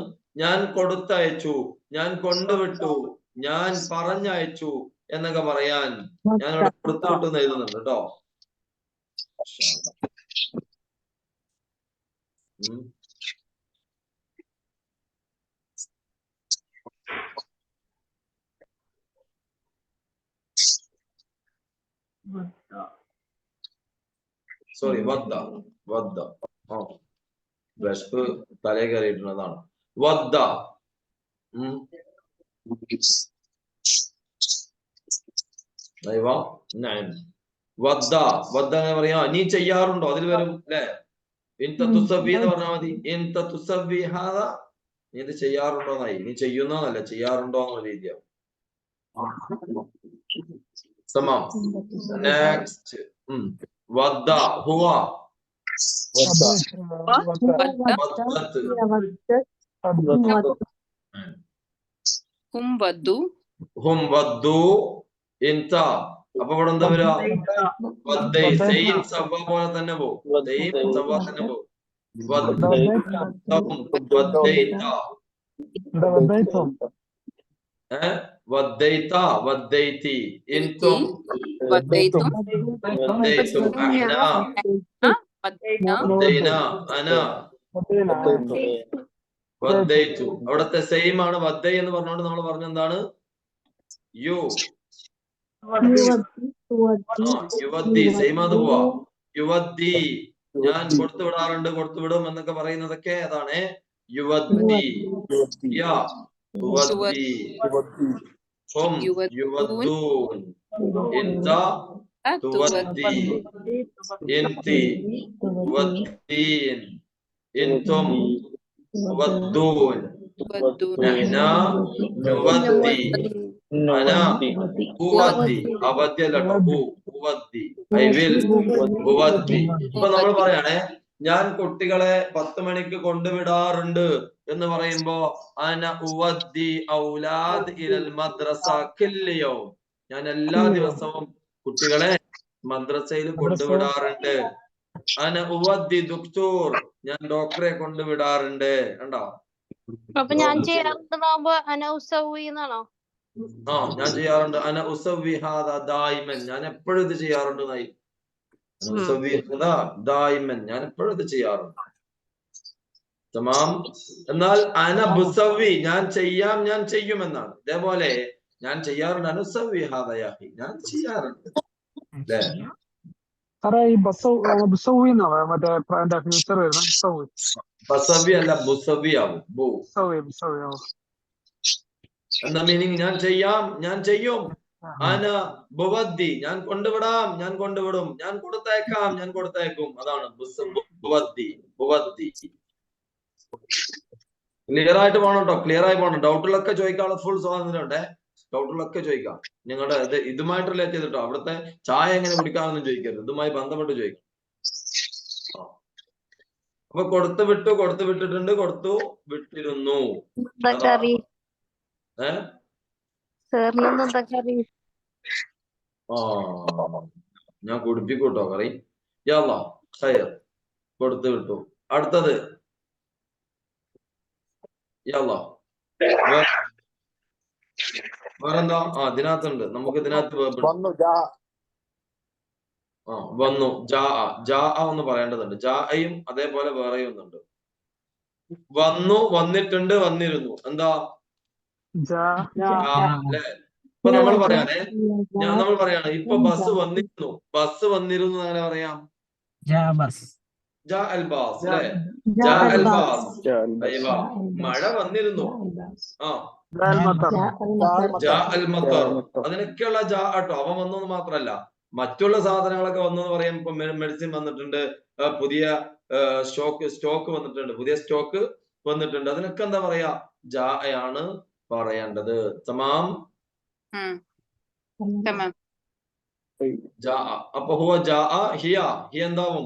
ഞാൻ കൊടുത്തയച്ചു, ഞാൻ കൊണ്ടുവിട്ടു, ഞാൻ പറഞ്ഞയച്ചു എന്നൊക്കെ പറയാൻ ഞാൻ ഇവിടെ കൊടുത്തുവിട്ടു എന്ന് എഴുതുന്നുണ്ട് കേട്ടോ. സോറി, വദ്ദ. വദ്ദ. വിശപ്പ് തലേ കയറിയിട്ടുള്ളതാണ്. വദ്ദ. വദ്ദ. വദ്ദ എന്ന് പറയാ നീ ചെയ്യാറുണ്ടോ? അതിൽ വരും അല്ലെ? ഇൻത തുസവ്വി എന്ന് പറഞ്ഞാൽ മതി. ഇൻത തുസവ്വി ഹാദ. നീ ഇത് ചെയ്യാറുണ്ടോന്നായി. നീ ചെയ്യുന്നോന്നല്ല, ചെയ്യാറുണ്ടോ എന്നുള്ള രീതിയാവും. സമം. നെക്സ്റ്റ്. വദ്ദ. ഹുവ. ഹും വദ്ദു. ഹും വദ്ദു. ഇൻത. അപ്പൊ ഇവിടെ എന്താ വരിക? വദ്ദൈ. സെയിം സവ പോലെ തന്നെ പോകും. സെയിം സവ തന്നെ പോകും. വദ്ദൈത. വദ്ദൈത. വദ്ദൈതി. ഇൻതും വദ്ദൈതും. വദ്ദൈതും. അഹ്ന. വദ്ദൈന. അന. വദ്ദൈതു. അവിടത്തെ സെയിം ആണ്. വദ്ദൈ എന്ന് പറഞ്ഞുകൊണ്ട് നമ്മൾ പറഞ്ഞെന്താണ്? യു. യുവദ്ദി. സെയിം അത് പോവാ. യുവദ്ദി. ഞാൻ കൊടുത്തു വിടാറുണ്ട്, കൊടുത്തു വിടും എന്നൊക്കെ പറയുന്നതൊക്കെ അതാണ് യുവദ്ദി. യാ യുവദ്ദി. ഹും യുവദ്ദൂൻ. ഇൻത തുവദ്ദി. ഇൻതി തുവദ്ദീൻ. ഇൻതും തുവദ്ദൂൻ. നഹ്ന നുവദ്ദി. അന ഉവദ്ദി. അവദ്ദി അല്ല കേട്ടോ. ഉവദ്ദി. ഐ വിൽ ഉവദ്ദി. ഇപ്പൊ നമ്മൾ പറയാണേ, ഞാൻ കുട്ടികളെ 10 മണിക്ക് കൊണ്ടുവിടാറുണ്ട് എന്ന് പറയുമ്പോ അന ഉവദ്ദി ഔലാദ് ഇലൽ മദ്രസ കുല്ലി യൗം. ഞാൻ എല്ലാ ദിവസവും കുട്ടികളെ മദ്രസയിൽ കൊണ്ടുവിടാറുണ്ട്. അന ഉവദ്ദി ദുക്തൂർ. ഞാൻ ഡോക്ടറെ കൊണ്ടുവിടാറുണ്ട്. കണ്ടോ? അപ്പൊ ഞാൻ ചെയ്യാറുണ്ടാവുമ്പോ അനൗസവി എന്നാണോ? ഞാൻ ചെയ്യാറുണ്ട്. അന ഉസവ്വി ഹാദ ദായിമൻ. ഞാൻ എപ്പോഴും ഇത് ചെയ്യാറുണ്ട് എന്നായി. ദായിമൻ ഞാൻ എപ്പോഴും ഇത് ചെയ്യാറുണ്ട്. തമാം. എന്നാൽ അന ബുസവി ഞാൻ ചെയ്യാം, ഞാൻ ചെയ്യുമെന്നാണ്. ഇതേപോലെ ഞാൻ ചെയ്യാറുണ്ട്. അനുസവി ഹാദയാഹി ഞാൻ ചെയ്യാറുണ്ട്. അല്ലേ? സാറേ ഈ ബുസൗവി എന്നാണ് മറ്റേ എന്റെ ഫ്യൂച്ചർ വരുന്നത്. ബുസൗവി ബസവി അല്ല ബുസവി ആവും. ബുസൗവി ബുസൗവി എന്താ മീനിങ്? ഞാൻ ചെയ്യാം, ഞാൻ ചെയ്യും. അന ബുവദ്ദി ഞാൻ കൊണ്ടുവിടാം, ഞാൻ കൊണ്ടുവിടും. ഞാൻ കൊടുത്തയക്കാം, ഞാൻ കൊടുത്തയക്കും. അതാണ് ബുവദ്ദി. ക്ലിയർ ആയിട്ട് പോകണം കേട്ടോ, ക്ലിയർ ആയി പോകണം. ഡൗട്ടുകളൊക്കെ ചോദിക്കാനുള്ള ഫുൾ സ്വാതന്ത്ര്യമുണ്ടേ. ഡൗട്ടുകളൊക്കെ ചോദിക്കാം. നിങ്ങളുടെ ഇത് ഇതുമായിട്ട് റിലേറ്റ് ചെയ്തിട്ടോ. അവിടുത്തെ ചായ എങ്ങനെ കുടിക്കാമെന്നും ചോദിക്കരുത്, ഇതുമായി ബന്ധപ്പെട്ട് ചോദിക്കാം. അപ്പൊ കൊടുത്തു വിട്ടിട്ടുണ്ട്, കൊടുത്തു വിട്ടിരുന്നു. ഞാൻ കുടിപ്പിക്കൂട്ടോ കറി. യാല്ലാ ഖൈർ. കൊടുത്തു വിട്ടു. അടുത്തത് യാല്ലാ വേറെന്താ? ഇതിനകത്തുണ്ട്, നമുക്ക് ഇതിനകത്ത് വന്നു. ജാ എന്ന് പറയേണ്ടതുണ്ട്. ജായും അതേപോലെ വേറെയും ഒന്നുണ്ട്. വന്നു, വന്നിട്ടുണ്ട്, വന്നിരുന്നു. എന്താ? അല്ലേ? ഇപ്പൊ നമ്മൾ പറയാനേ, നമ്മൾ പറയാണ് ഇപ്പൊ ബസ് വന്നിരുന്നു. ബസ് വന്നിരുന്നു അങ്ങനെ പറയാം. ജാ അൽ ബാസ് അല്ലേ? ജാ അൽ ബാസ്. മഴ വന്നിരുന്നു. ജാ അൽ മത്തർ. അതിനൊക്കെയുള്ള ജാ ആട്ടോ. അവൻ വന്നു മാത്രല്ല, മറ്റുള്ള സാധനങ്ങളൊക്കെ വന്നു എന്ന് പറയാം. ഇപ്പൊ മെഡിസിൻ വന്നിട്ടുണ്ട്, പുതിയ സ്റ്റോക്ക് വന്നിട്ടുണ്ട്, പുതിയ സ്റ്റോക്ക് വന്നിട്ടുണ്ട്. അതിനൊക്കെ എന്താ പറയാ? ജാ ആണ് പറയേണ്ടത്. തമാം. അപ്പൊ ഹുവ ജാ ഹിയ എന്താവും?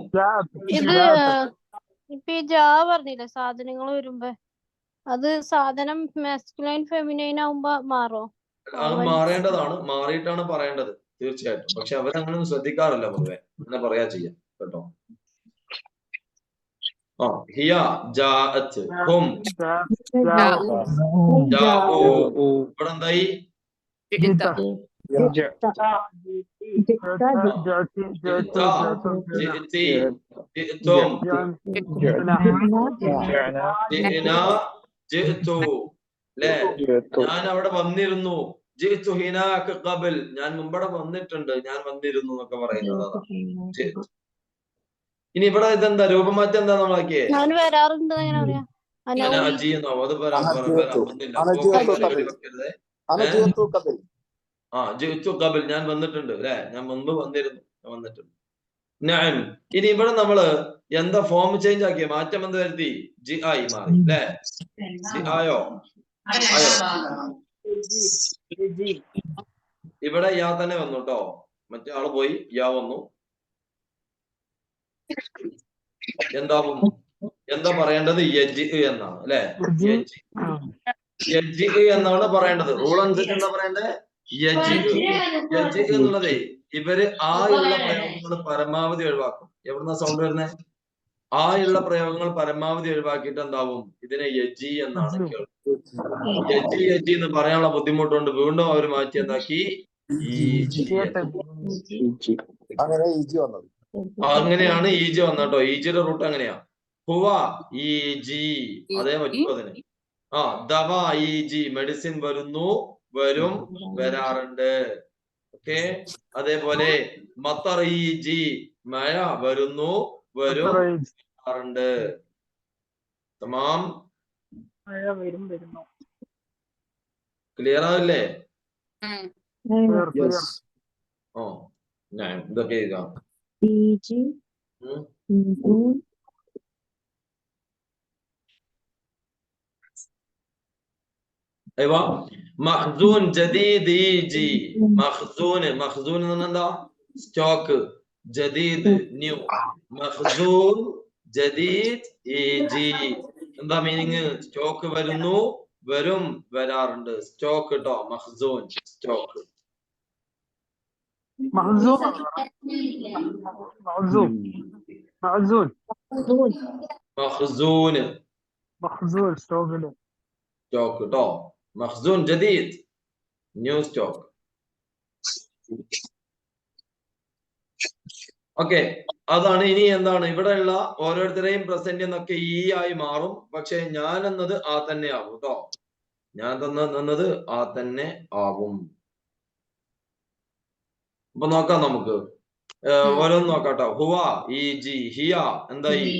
ഇത് ഇപ്പൊ ഈ ജാ പറഞ്ഞില്ലേ സാധനങ്ങൾ വരുമ്പോ, അത് സാധനം മാസ്കുലൈൻ ഫെമിനൈൻ ആവുമ്പോ മാറോ? അത് മാറേണ്ടതാണ്, മാറിയിട്ടാണ് പറയേണ്ടത് തീർച്ചയായിട്ടും. പക്ഷെ അവരങ്ങനെ ശ്രദ്ധിക്കാറില്ല പൊതുവെ. അങ്ങനെ പറയാ ചെയ്യാം കേട്ടോ. ഹിയ ജാഅത്ത്, ഹും ജാഉ. ഇവിടെ എന്തായി? ഞാൻ അവിടെ വന്നിരുന്നു. ഞാൻ മുമ്പടെ വന്നിട്ടുണ്ട്, ഞാൻ വന്നിരുന്നു എന്നൊക്കെ പറയുന്നത്. ഇനി ഇവിടെ ഇതെന്താ രൂപമാറ്റം? എന്താ നമ്മളാക്കിയേ? ഞാൻ വരാറുണ്ട് എങ്ങനെ പറയാ? ഞാൻ വന്നിട്ടുണ്ട് അല്ലെ? ഞാൻ മുൻപ് വന്നിരുന്നു, ഞാൻ വന്നിട്ടുണ്ട്. ഇനി ഇവിടെ നമ്മള് എന്താ ഫോം ചേഞ്ച് ആക്കിയ? മാറ്റം എന്ത് വരുത്തി? ജി ആയി മാറി അല്ലെ? ജി ആയോ? ഇവിടെ യാ തന്നെ വന്നു കേട്ടോ. മറ്റേ ആള് പോയി, യാ വന്നു. എന്താവും? എന്താ പറയേണ്ടത്? യജ് എന്നാണ് അല്ലെ? യജ് എന്നാണ് പറയേണ്ടത്. റൂൾ അനുസരിച്ച് എന്താ പറയേണ്ടത്? യജ് എന്നുള്ളതേ ഇവര് ഉള്ള പ്രയോഗങ്ങൾ പരമാവധി ഒഴിവാക്കും. എവിടുന്ന സൗണ്ട് വരുന്നത്? ഉള്ള പ്രയോഗങ്ങൾ പരമാവധി ഒഴിവാക്കിയിട്ട് എന്താവും? ഇതിനെ യജി എന്നാണ് കേൾക്കുന്നത്. യജി എന്ന് പറയാനുള്ള ബുദ്ധിമുട്ടുണ്ട്. വീണ്ടും അവർ മാറ്റി എന്താക്കി? അങ്ങനെയാണ് ഈജി വന്നോ. ഈജിയുടെ റൂട്ട് അങ്ങനെയാ. ഹുവ ഈജി അതേ പറ്റും അതിന്. ദവ ഈജി മെഡിസിൻ വരുന്നു, വരും, വരാറുണ്ട്. ഓക്കെ. അതേപോലെ മത്തർ ഈജി മഴ വരുന്നു, വരും, വരാറുണ്ട്. തമാം. ക്ലിയർ ആവില്ലേ? ഞാൻ ഇതൊക്കെ എഴുതാം. അയ്യോ മഖ്സൂൻ ജദീദ് ഈജി. മഖ്സൂൻ എന്താ? സ്റ്റോക്ക്. ജദീദ് ന്യൂ. മഖ്സൂൻ ജദീദ് ഈജി. എന്താ മീനിങ്? സ്റ്റോക്ക് വരുന്നു, വരും, വരാറുണ്ട്. സ്റ്റോക്ക് കേട്ടോ. മഖ്സൂൻ സ്റ്റോക്ക്. സ്റ്റോക്ക് കേട്ടോ. മഖ്സൂൻ ജദീദ് ന്യൂ സ്റ്റോക്ക്. ഓക്കെ, അതാണ്. ഇനി എന്താണ് ഇവിടെയുള്ള ഓരോരുത്തരെയും പ്രസന്റ് എന്നൊക്കെ ഈ ആയി മാറും. പക്ഷെ ഞാൻ എന്നത് ആ തന്നെ ആവും കേട്ടോ. ഞാൻ തന്നത് ആ തന്നെ ആവും. അപ്പൊ നോക്കാം നമുക്ക് ഓരോന്ന് നോക്കാട്ടോ. ഹുവ, ഈ ജി, ഹിയ എന്തായി?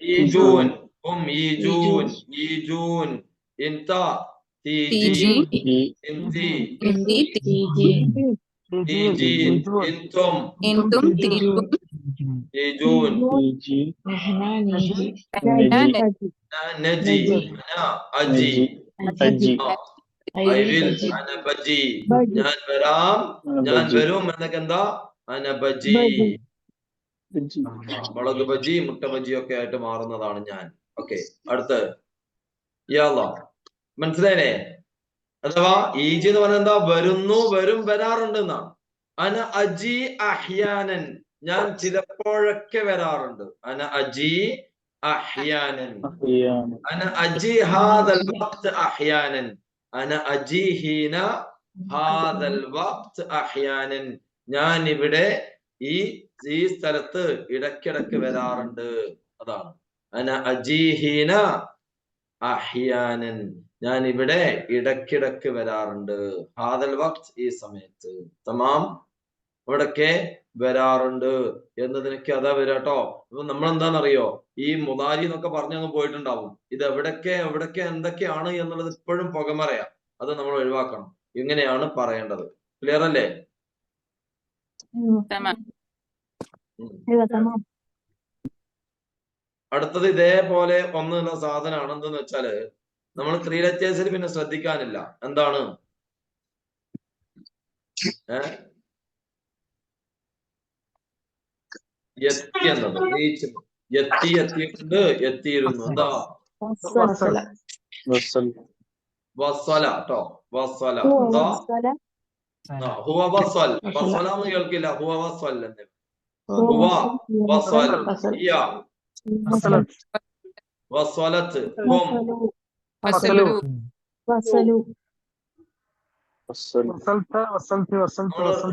ഈജൂൻ, ഈജൂൻ, ഈജൂൻ. ഇൻത, തീജി, ഇന്തി, തീജീൻ. ഇൻതും, തീജൂൻ. നജി, അജി. ഐവിൽ, അനബജി. ഞാൻ വരാം, ഞാൻ വരും എന്നൊക്കെ എന്താ? അനബജി. മുളക് ബജി, മുട്ട ബജി ഒക്കെ ആയിട്ട് മാറുന്നതാണ് ഞാൻ. ഓക്കെ, അടുത്ത് മനസ്സിലായില്ലേ? അഥവാ ഈജി എന്ന് പറഞ്ഞാൽ എന്താ? വരുന്നു, വരും, വരാറുണ്ട് എന്നാണ്. അന അജി അഹ്യാനൻ, ഞാൻ ചിലപ്പോഴൊക്കെ വരാറുണ്ട്. അന അജി അഹ്യാനൻ. അന അജി ഹാദൽ വഖ്ത് അഹ്യാനൻ. അന അജി ഹീന ഹാദൽ വഖ്ത് അഹ്യാനൻ. ഞാൻ ഇവിടെ ഈ സ്ഥലത്ത് ഇടയ്ക്കിടയ്ക്ക് വരാറുണ്ട്. അതാണ് അന അജി ഹീന അഹ്യാനൻ. ഞാൻ ഇവിടെ ഇടയ്ക്കിടയ്ക്ക് വരാറുണ്ട്. ഹാദൽ വഖ്ത്, ഈ സമയത്ത്. തമാം, ഇവിടൊക്കെ വരാറുണ്ട് എന്നതിനൊക്കെ അതാ വരാട്ടോ. അപ്പൊ നമ്മൾ എന്താണെന്നറിയോ, ഈ മുദാരി എന്നൊക്കെ പറഞ്ഞങ്ങ് പോയിട്ടുണ്ടാവും. ഇത് എവിടൊക്കെ എന്തൊക്കെയാണ് എന്നുള്ളത് ഇപ്പോഴും പുകമറയാം. അത് നമ്മൾ ഒഴിവാക്കണം. ഇങ്ങനെയാണ് പറയേണ്ടത്. ക്ലിയർ അല്ലേ? അടുത്തത് ഇതേപോലെ ഒന്നുള്ള സാധനമാണ്. എന്തെന്ന് വെച്ചാല് നമ്മൾ 3 ലെറ്റേഴ്സിൽ പിന്നെ ശ്രദ്ധിക്കാനില്ല. എന്താണ്? എത്തി എന്നത്. എത്തി, എത്തിയിട്ടുണ്ട്, എത്തിയിരുന്നു. എന്താ? വസ്സല ട്ടോ. വസ്സല. എന്താ? ഹുവ വസ്സൽ. വസ്സല എന്ന് കേൾക്കില്ല. ഹുവ വസ്സൽ എന്ന്. ഹുവ വസ്സൽ. ഹിയ വസ്സലത്ത്. ഹും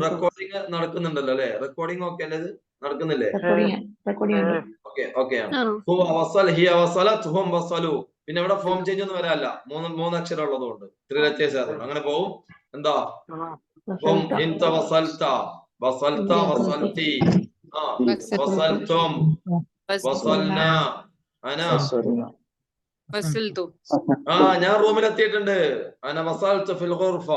റെക്കോർഡിംഗ് നടക്കുന്നുണ്ടല്ലോ അല്ലെ? റെക്കോർഡിംഗ് ഒക്കെ അല്ലേ? ഇത് നടക്കുന്നില്ലേ? ഓക്കെ ആണ്. ഹുവ വസ്സൽ, ഹിയ വസ്സലത്ത്, ഹും വസ്സലു. പിന്നെ ഇവിടെ ഫോം ചേഞ്ച് ഒന്നും വരാല്ല. മൂന്ന് അക്ഷരം ഉള്ളതുകൊണ്ട് 3 ലെറ്റേഴ്സ് ആയതുകൊണ്ട് അങ്ങനെ പോവും. എന്താ? ഹും, ഇൻത വസ്സൽത, വസ്സൽത, വസ്സൽതി, വസ്സൽതും, വസ്സൽന, അന. ഞാൻ റൂമിലെത്തിയിട്ടുണ്ട്. അന വസ്സൽതു ഫിൽ ഗുർഫ.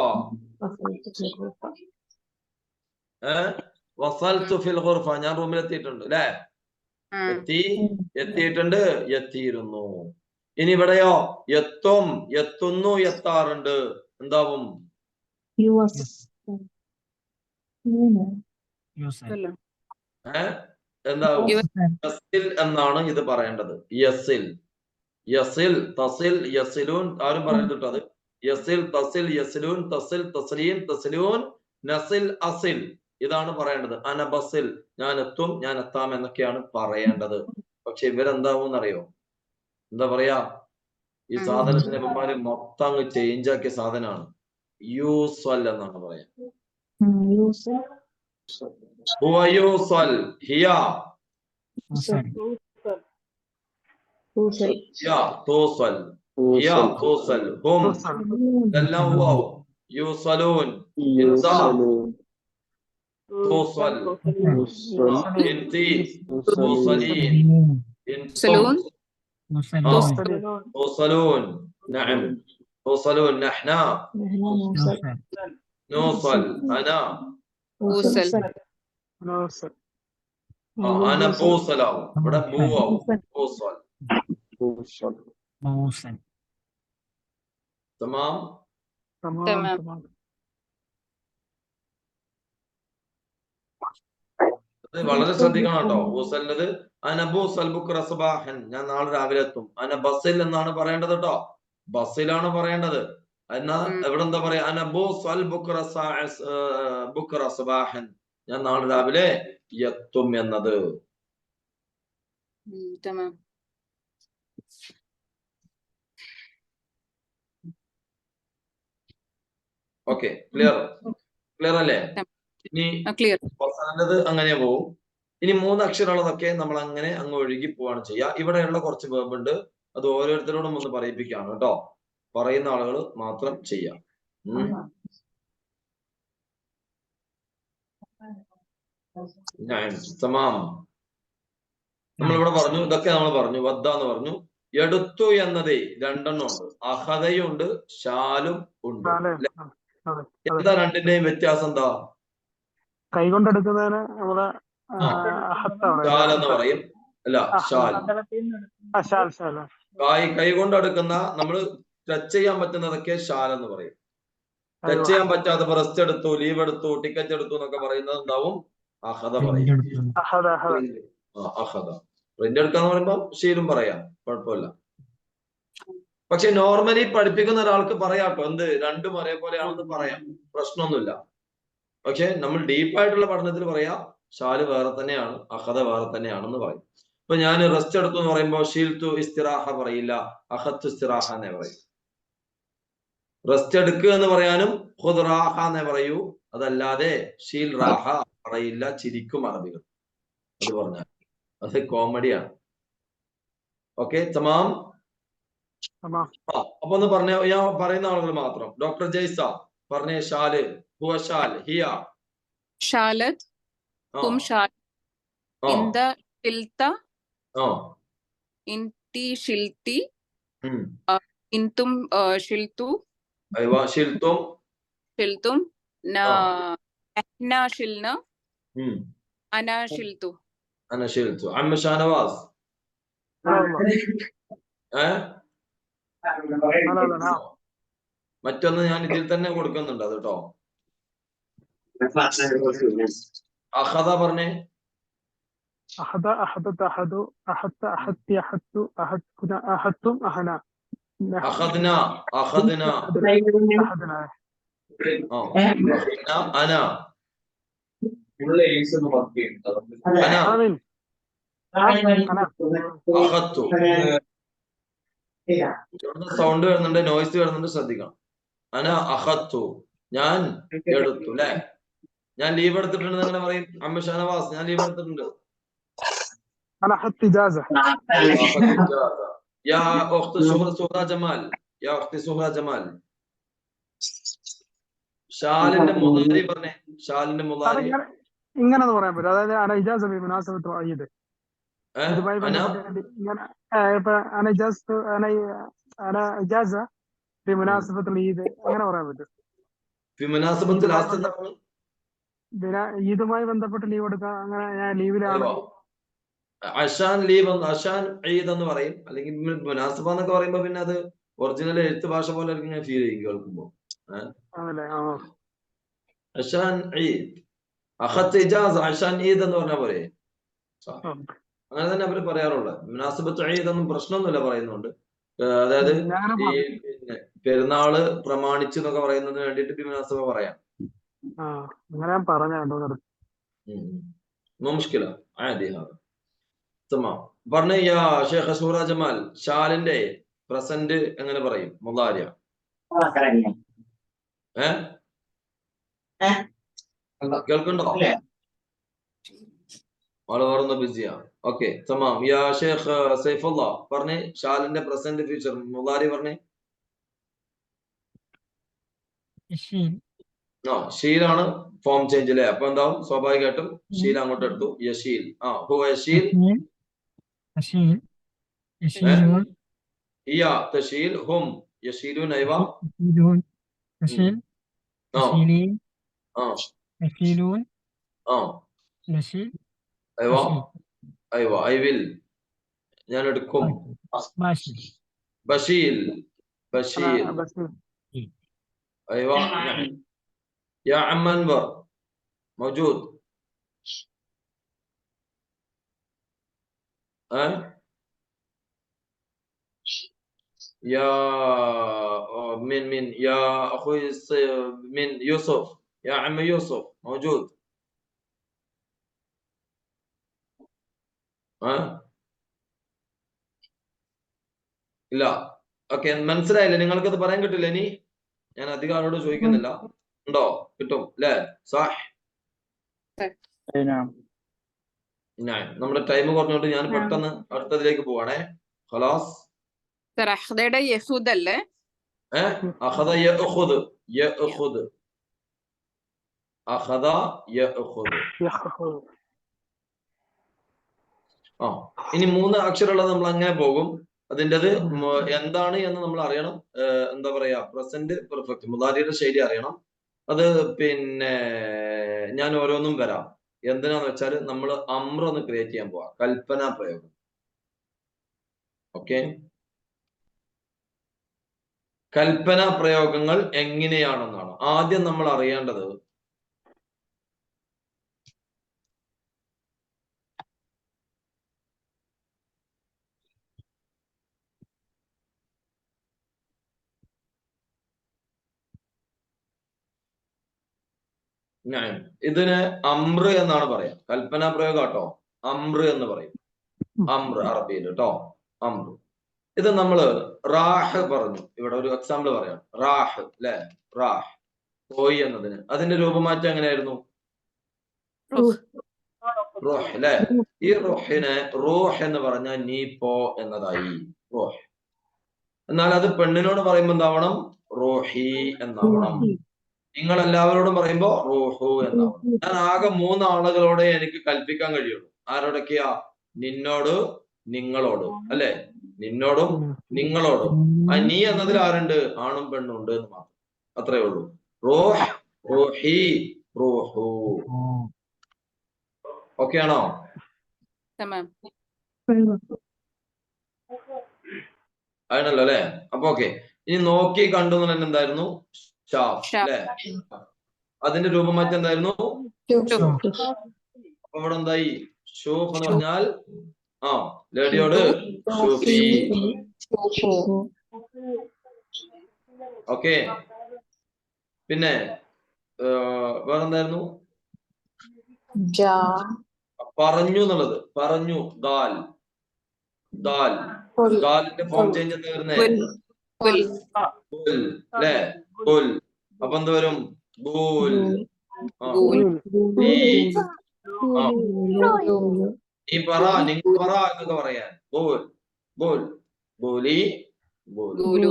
വസ്സൽതു ഫിൽ ഗുർഫ. ഞാൻ റൂമിലെത്തിയിട്ടുണ്ട് അല്ലേ? എത്തിയിട്ടുണ്ട്, എത്തിയിരുന്നു. ഇനി ഇവിടെയോ? എത്തും, എത്തുന്നു, എത്താറുണ്ട്. എന്താവും? എന്താവും? യസിൽ എന്നാണ് ഇത് പറയേണ്ടത്. യസിൽ, യസിൽ, തസിൽ, യസിലൂൻ. ആരും പറയുന്നത് അത്. യസിൽ, തസിൽ, യസിലൂൻ, തസിൽ, തസ്ലീൻ, തസ്ലൂൻ, നസിൽ, അസിൽ. ഇതാണ് പറയേണ്ടത്. അനബസിൽ, ഞാൻ എത്തും, ഞാൻ എത്താം എന്നൊക്കെയാണ് പറയേണ്ടത്. പക്ഷെ ഇവരെന്താവും എന്നറിയോ? എന്താ പറയാ? ഈ സാധനത്തിന്റെ ഇവന്മാര് മൊത്തം അങ്ങ് ചേഞ്ച് ആക്കിയ സാധനമാണ്. യൂസ്വൽ എന്നാണ് പറയാ. യൂസ്വൽ, ഹിയ തൂസൽ, ഹിയ തൂസൽ, ഹും ഇതെല്ലാം ഹുവാവും. യൂസലൂൻ, ഇൻത തൂസൽ, ഇന്തി തൂസലീൻ, ഇൻതും توصلون. نعم توصلون. نحن نوصل. أنا أنا بوصل. بڑا بوصل. تمام. വളരെ ശ്രദ്ധിക്കണം കേട്ടോ. ബൂസലിനത് അനബൂസൽ ബുക്ര സുബാഹൻ, ഞാൻ നാളെ രാവിലെ എത്തും. അനബസിൽ എന്നാണ് പറയേണ്ടത് കേട്ടോ. ബസ്സിലാണ് പറയേണ്ടത്. എന്നാ എവിടെ എന്താ പറയാ? അനബൂസൽ ബുക്ര സുബാഹൻ, ഞാൻ നാളെ രാവിലെ എത്തും എന്നത്. ഓക്കെ, ക്ലിയർ അല്ലേ? ഇനി ക്ലിയർ. അവസാനത് അങ്ങനെ പോവും. ഇനി 3 അക്ഷരമുള്ളതൊക്കെ നമ്മൾ അങ്ങനെ അങ്ങ് ഒഴുകി പോവാണ് ചെയ്യുക. ഇവിടെയുള്ള കുറച്ച് വേർബ് ഉണ്ട്, അത് ഓരോരുത്തരോടും ഒന്ന് പറയിപ്പിക്കുകയാണ് കേട്ടോ. പറയുന്ന ആളുകൾ മാത്രം ചെയ്യാം. തമാം. നമ്മളിവിടെ പറഞ്ഞു, ഇതൊക്കെ നമ്മൾ പറഞ്ഞു. വദ്ദ എന്ന് പറഞ്ഞു. എടുത്തു എന്നതേ 2 എണ്ണം ഉണ്ട്. അഹദയുണ്ട്, ഷാലും ഉണ്ട്. എന്താ രണ്ടിന്റെയും വ്യത്യാസം എന്താ? കൈകൊണ്ടെടുക്കുന്നതിന് നമ്മള് ഷാൽ എന്ന് പറയും, അല്ല ഷാൽ. കൈ കൊണ്ടെടുക്കുന്ന നമ്മൾ ടച്ച് ചെയ്യാൻ പറ്റുന്നതൊക്കെ ഷാൽ എന്ന് പറയും. ടച്ച് ചെയ്യാൻ പറ്റാതെ റെസ്റ്റ് എടുത്തു, ലീവ് എടുത്തു, ടിക്കറ്റ് എടുത്തു എന്നൊക്കെ പറയുന്നത് എന്താവും? അഹദ പറയും. അഹദ. പ്രിന്റ് എടുക്കാന്ന് പറയുമ്പോ ഷീലും പറയാം, കുഴപ്പമില്ല. പക്ഷെ നോർമലി പഠിപ്പിക്കുന്ന ഒരാൾക്ക് പറയാട്ടോ, എന്ത് രണ്ടും ഒരേപോലെയാണെന്ന് പറയാം, പ്രശ്നമൊന്നുമില്ല. പക്ഷെ നമ്മൾ ഡീപ്പായിട്ടുള്ള പഠനത്തിൽ പറയാം ഷാല് വേറെ തന്നെയാണ്, അഹദ വേറെ തന്നെയാണെന്ന് പറയും. ഇപ്പൊ ഞാൻ റെസ്റ്റ് എടുത്തു എന്ന് പറയുമ്പോൾ ഷീൽത്തു ഇസ്തിറാഹ പറയില്ല, അഹത്തു ഇസ്തിറാഹ എന്നേ പറയും. റെസ്റ്റ് എടുക്കുക എന്ന് പറയാനും ഖുദ് റാഹ എന്നേ പറയൂ, അതല്ലാതെ ഷീൽ റാഹ പറയില്ല. ചിരിക്കും അറബികൾ അത് പറഞ്ഞാൽ, അത് കോമഡിയാണ്. ഓക്കെ, തമാം. അപ്പൊ ഒന്ന് പറഞ്ഞ, ഞാൻ പറയുന്ന ആളുകൾ മാത്രം. ഡോക്ടർ ജയ്സ പറഞ്ഞേ, ഷാല്, ഹുവ ഷാൽ, ഹിയ ഷാലത്, തും ഷാൽ, ഇന്ത ഷിൽത, ഇന്തി ഷിൽതി, ഇന്തും ഷിൽതു, ഷിൽത്തും ഷിൽത്തും, അഹ്ന ഷിൽന, അന ഷിൽതു. അന ഷിൽതു. അമ്മ ഷാനവാസ് മറ്റൊന്ന് ഞാൻ ഇതിൽ തന്നെ കൊടുക്കുന്നുണ്ട് അത് കേട്ടോ. അഹദ പറഞ്ഞേ. أحد أحدت أحدو أحدت أحدتي أحدتو أحدكنا أحدتم أحنا أخذنا أخذنا أحدنا أنا أخذت. സൗണ്ട് വരുന്നുണ്ട്, നോയ്സ് വരുന്നുണ്ട്, ശ്രദ്ധിക്കണം. അന അഖത്തു, ഞാൻ എടുത്തു അല്ലെ. ഞാൻ ലീവ് എടുത്തിട്ടുണ്ട് അങ്ങനെ പറയും. അമ്മ ഷാനവാസ്, ഞാൻ ലീവ് എടുത്തിട്ടുണ്ട്. أنا أخذت إجازة. يا أخت سهرة جمال, يا أخت سهرة جمال. ഷാലിന്റെ മുളാരി പറഞ്ഞേ, ഷാലിന്റെ മുളാരി. ഇങ്ങനെ പറയാൻ പറ്റും, അതായത് അന ഇജാസ ബി മുനാസബത്ത് വഈദ്. ഇതുമായി ബന്ധപ്പെട്ട് ഇങ്ങനെ ഇപ്പൊ അന ഇജാസ ബി മുനാസബത്തുൽ ഈദ് അങ്ങനെ പറയാൻ പറ്റും. ഈദുമായി ബന്ധപ്പെട്ട് ലീവ് എടുക്കാം, അങ്ങനെ ഞാൻ ലീവിലാണ്. അഷാൻ ലീവ്, അഷാൻ ഈദ് എന്ന് പറയും. അല്ലെങ്കിൽ മുനാസബ എന്നൊക്കെ പറയുമ്പോ പിന്നെ അത് ഒറിജിനൽ എഴുത്ത് ഭാഷ പോലെ ഞാൻ ഫീൽ ചെയ്യും കേൾക്കുമ്പോ. അഷാൻ ഈദ്, അഖത്ത് ഇജാസ, അഷാൻ ഈദ് എന്ന് പറഞ്ഞാൽ പോലെ അങ്ങനെ തന്നെ അവര് പറയാറുള്ളത്. മുനാസബത്ത് ഈദ് ഒന്നും പ്രശ്നമൊന്നുമില്ല പറയുന്നുണ്ട്. അതായത് ഈ പിന്നെ പെരുന്നാള് പ്രമാണിച്ചു എന്നൊക്കെ പറയുന്നതിന് വേണ്ടിട്ട് മുനാസബ പറയാം. മുഷ്കില പറഞ്ഞ യാ ഷേഖ് സൂറ ജമാൽ, ഷാലിന്റെ പ്രസന്റ് എങ്ങനെ പറയും? മുളാരിയ. കേൾക്കുന്നുണ്ടോ? ആള് വേറൊന്ന് ബിസിയാ. ഓക്കെ, തമാം. യാ ഷേഖ് സൈഫുള്ള പറഞ്ഞേ, ഷാലിന്റെ പ്രസന്റ് ഫ്യൂച്ചർ മുളാരി പറഞ്ഞേ. ഷീലാണ് ഫോം ചേഞ്ച് അല്ലേ? അപ്പൊ എന്താവും? സ്വാഭാവികമായിട്ടും ഷീൽ അങ്ങോട്ട് എടുത്തു. യഷീൽ. ഹുവ യഷീൽ, ഹിയ തഷീൽ, ഹും യഷീലൂൻ. അയ്വ يشيل يشيلين يشيلون يشيل. അയ്വ അയ്വ ഐ വിൽ, ഞാൻ എടുക്കും. ബഷീൽ ബഷീൽ. അയ്വ യാ അമ്മ അൻവർ موجود. يا من يا اخوي من يوسف, يا عم يوسف موجود. ഇല്ല. ഓക്കെ, മനസ്സിലായില്ലേ? നിങ്ങൾക്കത് പറയാൻ കിട്ടില്ല. ഇനി ഞാൻ അധികം ആളോട് ചോദിക്കുന്നില്ല. ഉണ്ടോ? കിട്ടും അല്ലേ? സാഹ്. നമ്മുടെ ടൈം കുറഞ്ഞോണ്ട് ഞാൻ പെട്ടെന്ന് അടുത്തതിലേക്ക് പോവാണേ. ഖലാസ്. സർ അഖദയുടെ യഹൂദ് അല്ലേ? അഖദ യഖുദ്. യഖുദ്. അഖദ യഖുദ്. ഇനി 3 അക്ഷരമുള്ളത് നമ്മൾ അങ്ങനെ പോകും. അതിൻ്റെത് എന്താണ് എന്ന് നമ്മൾ അറിയണം. എന്താ പറയാ, പ്രസന്റ് പെർഫെക്റ്റ് മുദാരിയുടെ ശൈലി അറിയണം. അത് പിന്നെ ഞാൻ ഓരോന്നും വരാം. എന്തിനാന്ന് വെച്ചാൽ നമ്മൾ അമ്ര ഒന്ന് ക്രിയേറ്റ് ചെയ്യാൻ പോവാം. കൽപ്പനാ പ്രയോഗം. ഓക്കെ, കൽപ്പനാ പ്രയോഗങ്ങൾ എങ്ങനെയാണെന്നാണ് ആദ്യം നമ്മൾ അറിയേണ്ടത്. ഇതിന് അമ്ര എന്നാണ് പറയാ. കൽപ്പനാ പ്രയോഗം കേട്ടോ, അമ്ര എന്ന് പറയും. അമ്ര അറബിയിൽ കേട്ടോ, അമ്ര. ഇത് നമ്മള് റാഹ് പറഞ്ഞു. ഇവിടെ ഒരു എക്സാമ്പിൾ പറയാം. റാഹ് അല്ലെ, റാഹ് പോയി എന്നതിന് അതിന്റെ രൂപമാറ്റം എങ്ങനെയായിരുന്നു? റൂഹ് അല്ലെ. ഈ റൂഹിനെ റൂഹ് എന്ന് പറഞ്ഞാൽ നീ പോ എന്നതായി, റൂഹ്. എന്നാൽ അത് പെണ്ണിനോട് പറയുമ്പോ എന്താവണം? റൂഹി എന്നാവണം. നിങ്ങൾ എല്ലാവരോടും പറയുമ്പോ റൂഹു എന്നാവണം. ഞാൻ ആകെ 3 ആളുകളോടെ എനിക്ക് കൽപ്പിക്കാൻ കഴിയുള്ളൂ. ആരോടൊക്കെയാ? നിന്നോട്, നിങ്ങളോട് അല്ലെ, നിന്നോടും നിങ്ങളോടും. ആ നീ എന്നതിൽ ആരുണ്ട്? ആണും പെണ്ണും ഉണ്ട് എന്ന് മാത്രം. അത്രേ ഉള്ളൂ. റൂഹ്, റൂഹി, റൂഹു. ഓക്കെ ആണോ? ആണല്ലോ അല്ലെ. അപ്പൊ ഓക്കെ. ഇനി നോക്കി കണ്ടു എന്ന് തന്നെ എന്തായിരുന്നു? ഷാഫ് അല്ലെ. അതിന്റെ രൂപമാറ്റം എന്തായിരുന്നു? അപ്പൊ ഇവിടെ എന്തായി? ഷൂഫ് എന്ന് പറഞ്ഞാൽ ലേഡിയോട് ഷൂഫി. ഓക്കെ, പിന്നെ വേറെന്തായിരുന്നു? പറഞ്ഞു എന്നുള്ളത്. പറഞ്ഞു, ദാൽ. ദാൽ, ദാലിന്റെ ഫോം ചേഞ്ച് എന്താ വരുന്നേ? അല്ലേ, ഗുൽ. അപ്പൊ എന്ത് വരും? ഗൂൽ. നീ പറ, നിങ്ങൾ പറ എന്നൊക്കെ പറയാൻ. ഗൂൽ, ഗൂൽ, ഗൂലി, ഗൂൽ.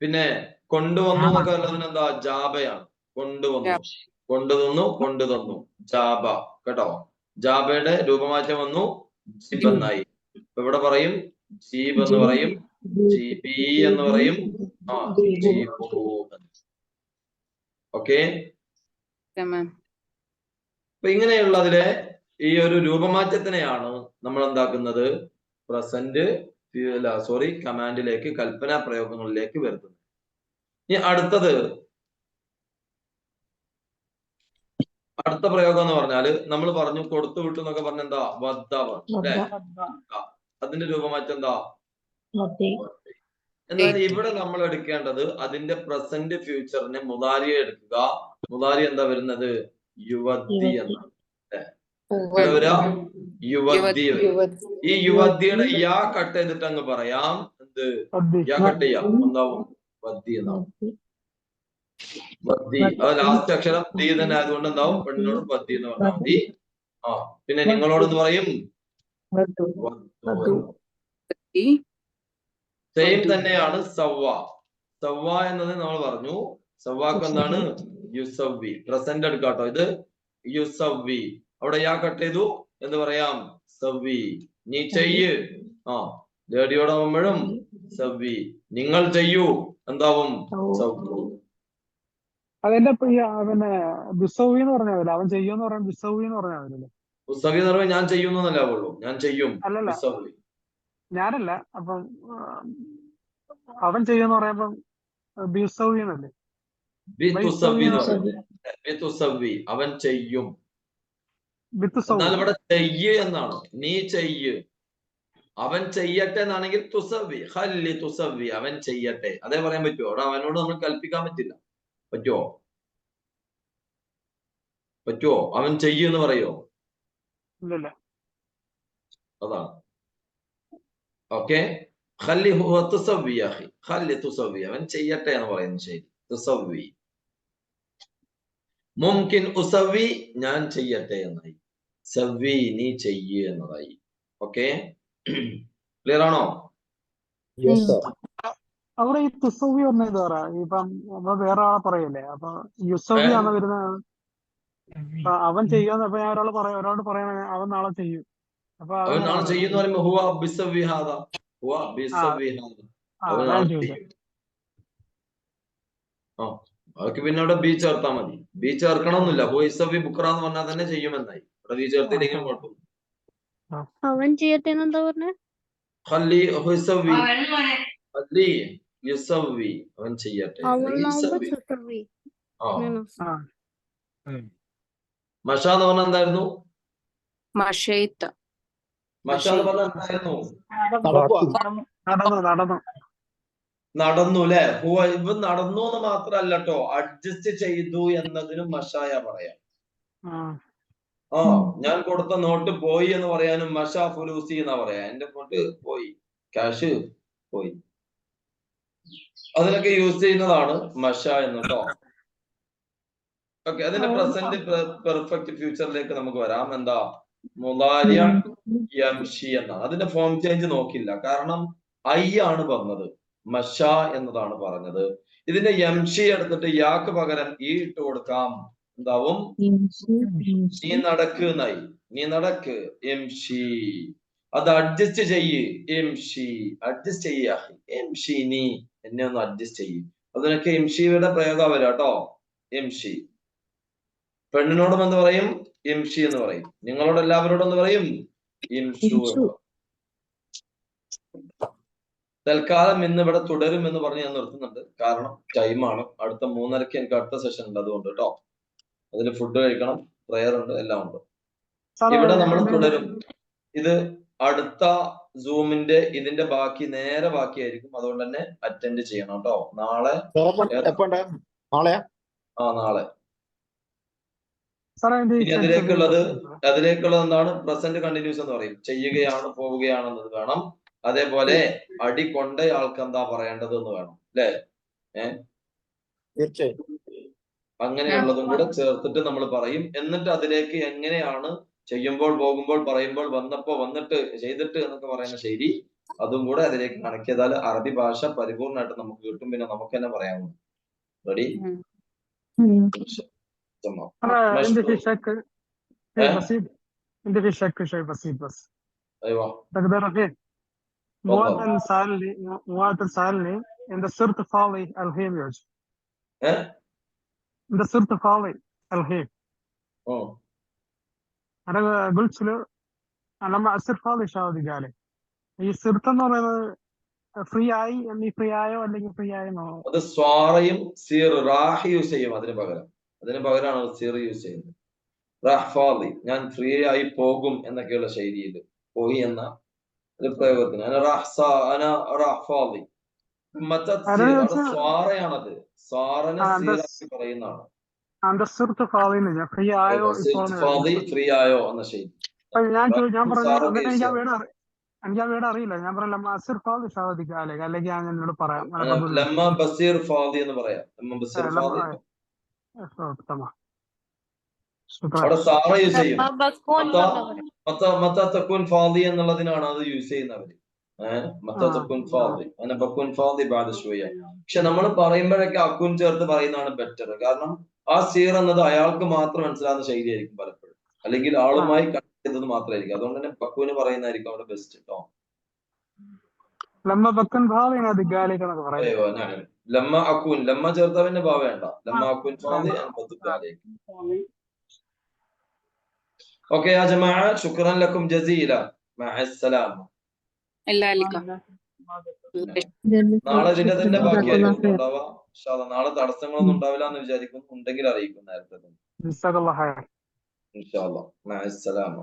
പിന്നെ കൊണ്ടുവന്നു എന്നൊക്കെ ഉള്ളതിനെന്താ? ജാബയാണ്. കൊണ്ടുവന്നു, കൊണ്ടുതന്നു, കൊണ്ടുതന്നു, ജാബ. കേട്ടോ, ജാബയുടെ രൂപമാറ്റം വന്നു, ജിബ് എന്നായി. ഇവിടെ പറയും ജീബ് എന്ന് പറയും, ജിബി എന്ന് പറയും. ഓക്കെ. അപ്പൊ ഇങ്ങനെയുള്ളതിലെ ഈ ഒരു രൂപമാറ്റത്തിനെയാണ് നമ്മൾ എന്താക്കുന്നത്? പ്രസന്റ് കമാൻഡിലേക്ക്, കൽപ്പനാ പ്രയോഗങ്ങളിലേക്ക് വരുത്തുന്നത്. ഇനി അടുത്ത പ്രയോഗം എന്ന് പറഞ്ഞാല് നമ്മൾ പറഞ്ഞു കൊടുത്തു വിട്ടു എന്നൊക്കെ പറഞ്ഞ എന്താ? വദ്ദ അല്ലെ. അതിന്റെ രൂപമാറ്റം എന്താ? എന്നാൽ ഇവിടെ നമ്മൾ എടുക്കേണ്ടത് അതിന്റെ പ്രസന്റ് ഫ്യൂച്ചറിനെ മുദാരിയെ എടുക്കുക. മുദാരി എന്താ വരുന്നത്? യുവതി എന്നാണ്. യുവതി. ഈ യുവതിയുടെ യാ കട്ട് ചെയ്തിട്ട് അങ്ങ് പറയാം. എന്ത് യാ കട്ട് ചെയ്യാം? എന്താവും? വദ്ദി എന്നാവും. വദ്ദി. അത് ലാസ്റ്റ് അക്ഷരം ദീ തന്നെ ആയതുകൊണ്ട് എന്താവും? പെണ്ണിനോട് വദ്ദി എന്ന് പറഞ്ഞാൽ മതി. പിന്നെ നിങ്ങളോട് എന്ന് പറയും സെയിം തന്നെയാണ് സവ്വ. സവ്വ എന്നത് നമ്മൾ പറഞ്ഞു. സവ്വാക്ക് എന്താണ്? യുസവ്വി. പ്രസന്റ് എടുക്കാട്ടോ. ഇത് യുസവ്വി. അവിടെ യാ കട്ട് ചെയ്തു എന്ന് പറയാം. സവ്വി. നീ ചെയ്യ്. ലേഡിയോടാവുമ്പോഴും സവ്വി. നിങ്ങൾ ചെയ്യൂ എന്താവും? സവ്വു. അതെന്റെ പിന്നെ ബിസൗവി എന്ന് പറഞ്ഞാൽ അവൻ ചെയ്യുമെന്ന് പറയാൻ ബിസൗവി എന്ന് പറഞ്ഞാൽ ബിസൗവി എന്ന് പറഞ്ഞാൽ ഞാൻ ചെയ്യുന്നല്ലേ ആവുള്ളൂ. ഞാൻ ചെയ്യും. അല്ലല്ല, ഞാനല്ല. അപ്പം അവൻ ചെയ്യുമെന്ന് പറയുമ്പം ബിസൗവി എന്നല്ലേ? അവൻ ചെയ്യും. എന്നാൽ ഇവിടെ ചെയ്യ് എന്നാണ്. നീ ചെയ്യ്. അവൻ ചെയ്യട്ടെ എന്നാണെങ്കിൽ തുസവി, ഹല്ലി തുസവി. അവൻ ചെയ്യട്ടെ. അതേ പറയാൻ പറ്റുമോ? അവിടെ അവനോട് നമ്മൾ കൽപ്പിക്കാൻ പറ്റില്ല. പറ്റുമോ? പറ്റുമോ? അവൻ ചെയ്യുമെന്ന് പറയോ? ഇല്ലല്ല. അതാണ്. ഓക്കെ. ഖല്ലി ഹുവ തുസവ്വി യാ അഖി. ഖല്ലി തുസവ്വി, അവൻ ചെയ്യട്ടെ എന്ന് പറയുന്നു. ശരി, തുസവ്വി. മുംകിൻ ഉസവ്വി, ഞാൻ ചെയ്യട്ടെ എന്നായി. സവ്വി, നീ ചെയ്യ് എന്നതായി. ഓക്കെ, ക്ലിയർ ആണോ? Yes, sir. അവിടെ ഈ തുസവി പറഞ്ഞ ഇത് പറ, ഇപ്പം നമ്മൾ വേറെ ആളെ പറയല്ലേ, അപ്പൊ യുസവി ആണ് വരുന്നത്. അപ്പൊ അവൻ ചെയ്യാന്ന്, അപ്പൊ ഞാൻ ഒരാളോട് പറയണ അവൻ നാളെ ചെയ്യും, അപ്പൊ അവൻ നാളെ ചെയ്യുന്ന പറയുമ്പോ ഹുവ ബിസവ്വി ഹാദ, ഹുവ ബിസവ്വി ഹാദ, അവൻ നാളെ ചെയ്യും. അവർക്ക് പിന്നെ അവിടെ ബി ചേർത്താൽ മതി. ബി ചേർക്കണമെന്നില്ല. ഹുവ ബുക്ര എന്ന് പറഞ്ഞാൽ തന്നെ ചെയ്യുമെന്നായി. അവിടെ ബി ചേർത്തില്ലെങ്കിലും കുഴപ്പമില്ല. അവൻ ചെയ്യട്ടെ എന്താ പറഞ്ഞേ? ഖല്ലി ഹുസവ്വി, ഖല്ലി യുസവ്വി, അവൻ ചെയ്യട്ടെ. മഷ എന്ന് പറഞ്ഞാൽ എന്തായിരുന്നു? മഷൈത്ത. മഷ എന്ന് പറഞ്ഞാൽ എന്തായിരുന്നു? നടന്നു അല്ലെ? ഇവൻ നടന്നു എന്ന് മാത്രല്ല കേട്ടോ, അഡ്ജസ്റ്റ് ചെയ്തു എന്നതിനും മഷായ പറയാം. ഞാൻ കൊടുത്ത നോട്ട് പോയി എന്ന് പറയാനും മഷ ഫുലൂസി എന്നാ പറയാ. എന്റെ നോട്ട് പോയി, ക്യാഷ് പോയി, അതിനൊക്കെ യൂസ് ചെയ്യുന്നതാണ് മഷ എന്ന് കേട്ടോ. ഓക്കെ, അതിന്റെ പ്രസന്റ് പെർഫെക്റ്റ് ഫ്യൂച്ചറിലേക്ക് നമുക്ക് വരാം. എന്താ? മുളാരിയ യംഷി എന്നാണ്. അതിന്റെ ഫോം ചേഞ്ച് നോക്കില്ല, കാരണം ഐ ആണ് പറഞ്ഞത്, മഷ എന്നതാണ് പറഞ്ഞത്. ഇതിന്റെ യംഷി എടുത്തിട്ട് യാക്ക് പകരം ഈ ഇട്ട് കൊടുക്കാം. എന്താവും? നീ നടക്ക് എന്നായി. നീ നടക്ക്, എംഷി. അത് അഡ്ജസ്റ്റ് ചെയ്യ്, എംഷി. അഡ്ജസ്റ്റ് ചെയ്യ, എംഷി, നീ എന്നെ ഒന്ന് അഡ്ജസ്റ്റ് ചെയ്യ്. അതിനൊക്കെ എംഷിയുടെ പ്രയോഗം വരാം കേട്ടോ. എംഷി. പെണ്ണിനോടും എന്ന് പറയും, എംഷി എന്ന് പറയും. നിങ്ങളോട് എല്ലാവരോടും എന്ന് പറയും, ഇംഷു. തൽക്കാലം ഇന്ന് ഇവിടെ തുടരും എന്ന് പറഞ്ഞ് ഞാൻ നിർത്തുന്നുണ്ട്, കാരണം ടൈമാണ്. അടുത്ത 3:30 എനിക്ക് അടുത്ത സെഷൻ ഉണ്ട്, അതുകൊണ്ട് കേട്ടോ. അതിന് ഫുഡ് കഴിക്കണം, പ്രയർ ഉണ്ട്, എല്ലാം ഉണ്ട്. ഇവിടെ നമ്മൾ തുടരും. ഇത് അടുത്ത സൂമിന്റെ ഇതിന്റെ നേരെ ബാക്കിയായിരിക്കും. അതുകൊണ്ട് തന്നെ അറ്റൻഡ് ചെയ്യണം കേട്ടോ. നാളെ നാളെ ഇനി അതിലേക്കുള്ളത് എന്താണ്? പ്രസന്റ് കണ്ടിന്യൂസ് എന്ന് പറയും. ചെയ്യുകയാണ്, പോവുകയാണെന്നത് വേണം. അതേപോലെ അടി കൊണ്ട ആൾക്ക് എന്താ പറയേണ്ടത് എന്ന് വേണം, അല്ലേ? തീർച്ചയായും. അങ്ങനെയുള്ളതും കൂടെ ചേർത്തിട്ട് നമ്മൾ പറയും. എന്നിട്ട് അതിലേക്ക് എങ്ങനെയാണ് ചെയ്യുമ്പോൾ, പോകുമ്പോൾ, പറയുമ്പോൾ, വന്നപ്പോ, വന്നിട്ട്, ചെയ്തിട്ട് എന്നൊക്കെ പറയുന്ന ശൈലി, അതും കൂടെ അതിലേക്ക് കണക്കിയതാൽ അറബി ഭാഷ പരിപൂർണമായിട്ട് നമുക്ക് കിട്ടും. പിന്നെ നമുക്ക് തന്നെ പറയാവുന്നു. റെഡി? عندي في شك شيء بسيط، عندي في شك شيء بسيط بس. ايوه تقدر فيه. مواطن سألني إذا صرت فاضي الحين يا وجه. إذا صرت فاضي الحين. أنا قلت له أنا لما أصير فاضي شو بدي قالي؟ هي صرت إنه ഫ്രീ ആയി, എന്നീ ഫ്രീ ആയോ അല്ലെങ്കിൽ ഫ്രീ ആയെന്നോ? അത് സ്വാറയും സീർ റാഹി യൂസ് ചെയ്യും. അതിന് പകരമാണ് സീർ യൂസ് ചെയ്യുന്നത്. റഹ്ഫാദി, ഞാൻ ഫ്രീ ആയി പോകും എന്നൊക്കെയുള്ള ശൈലിയിൽ, പോയി എന്ന ഒരു പ്രയോഗത്തിന് സ്വാറയാണത്. സ്വാറനെ സീറാക്കി പറയുന്നതാണ്. ഫ്രീ ആയോ എന്ന ശൈലി. ഞാൻ പറഞ്ഞു, എനിക്ക് ആ വീട് അറിയില്ല. ഞാൻ പറഞ്ഞു ലമ്മ അസിർ ഫാദി ഷാദിക്കാലെ, അല്ലെങ്കിൽ ഞാൻ എന്നോട് പറയാം. ലമ്മ ബസീർ ഫാദി എന്ന് പറയാം. ലമ്മ ബസീർ ഫാദി. അവിടെ സാറ യൂസ് ചെയ്യും. മത്ത തക്കുൻ ഫാദി എന്നുള്ളതിനാണ് അത് യൂസ് ചെയ്യുന്നവര്. മത്ത തക്കുൻ ഫാദി, അങ്ങനെ ബക്കുൻ ഫാദി ബാദ ശുവയ്യ. പക്ഷെ നമ്മൾ പറയുമ്പോഴൊക്കെ അക്കുൻ ചേർത്ത് പറയുന്നതാണ് ബെറ്റർ. കാരണം ആ സീർ എന്നത് അയാൾക്ക് മാത്രം മനസ്സിലാകുന്ന ശൈലിയായിരിക്കും പലപ്പോഴും, അല്ലെങ്കിൽ ആളുമായി കണക്ട് മാത്രമായിരിക്കും. അതുകൊണ്ട് തന്നെ ബക്കുവിന് പറയുന്നതായിരിക്കും അവിടെ ബെസ്റ്റ് കേട്ടോ. ലമ്മ അക്കുൻ, ലമ്മ ചേർത്തവന്റെ ഭാവ വേണ്ട. ലമ്മ അക്കുൻ ഫാദി. ഓക്കെ യാ ജമാഅ, ശുക്രൻ ലക്കും ജസീല. മഅസ്സലാമ. നാളെ ഇതിന്റെ തന്നെ ബാക്കിയായിരിക്കും ഉണ്ടാവുക. നാളെ തടസ്സങ്ങളൊന്നും ഉണ്ടാവില്ല എന്ന് വിചാരിക്കുന്നു. ഉണ്ടെങ്കിൽ അറിയിക്കും നേരത്തെ. ഇൻഷാ അല്ലാഹ്. മഅസ്സലാമ.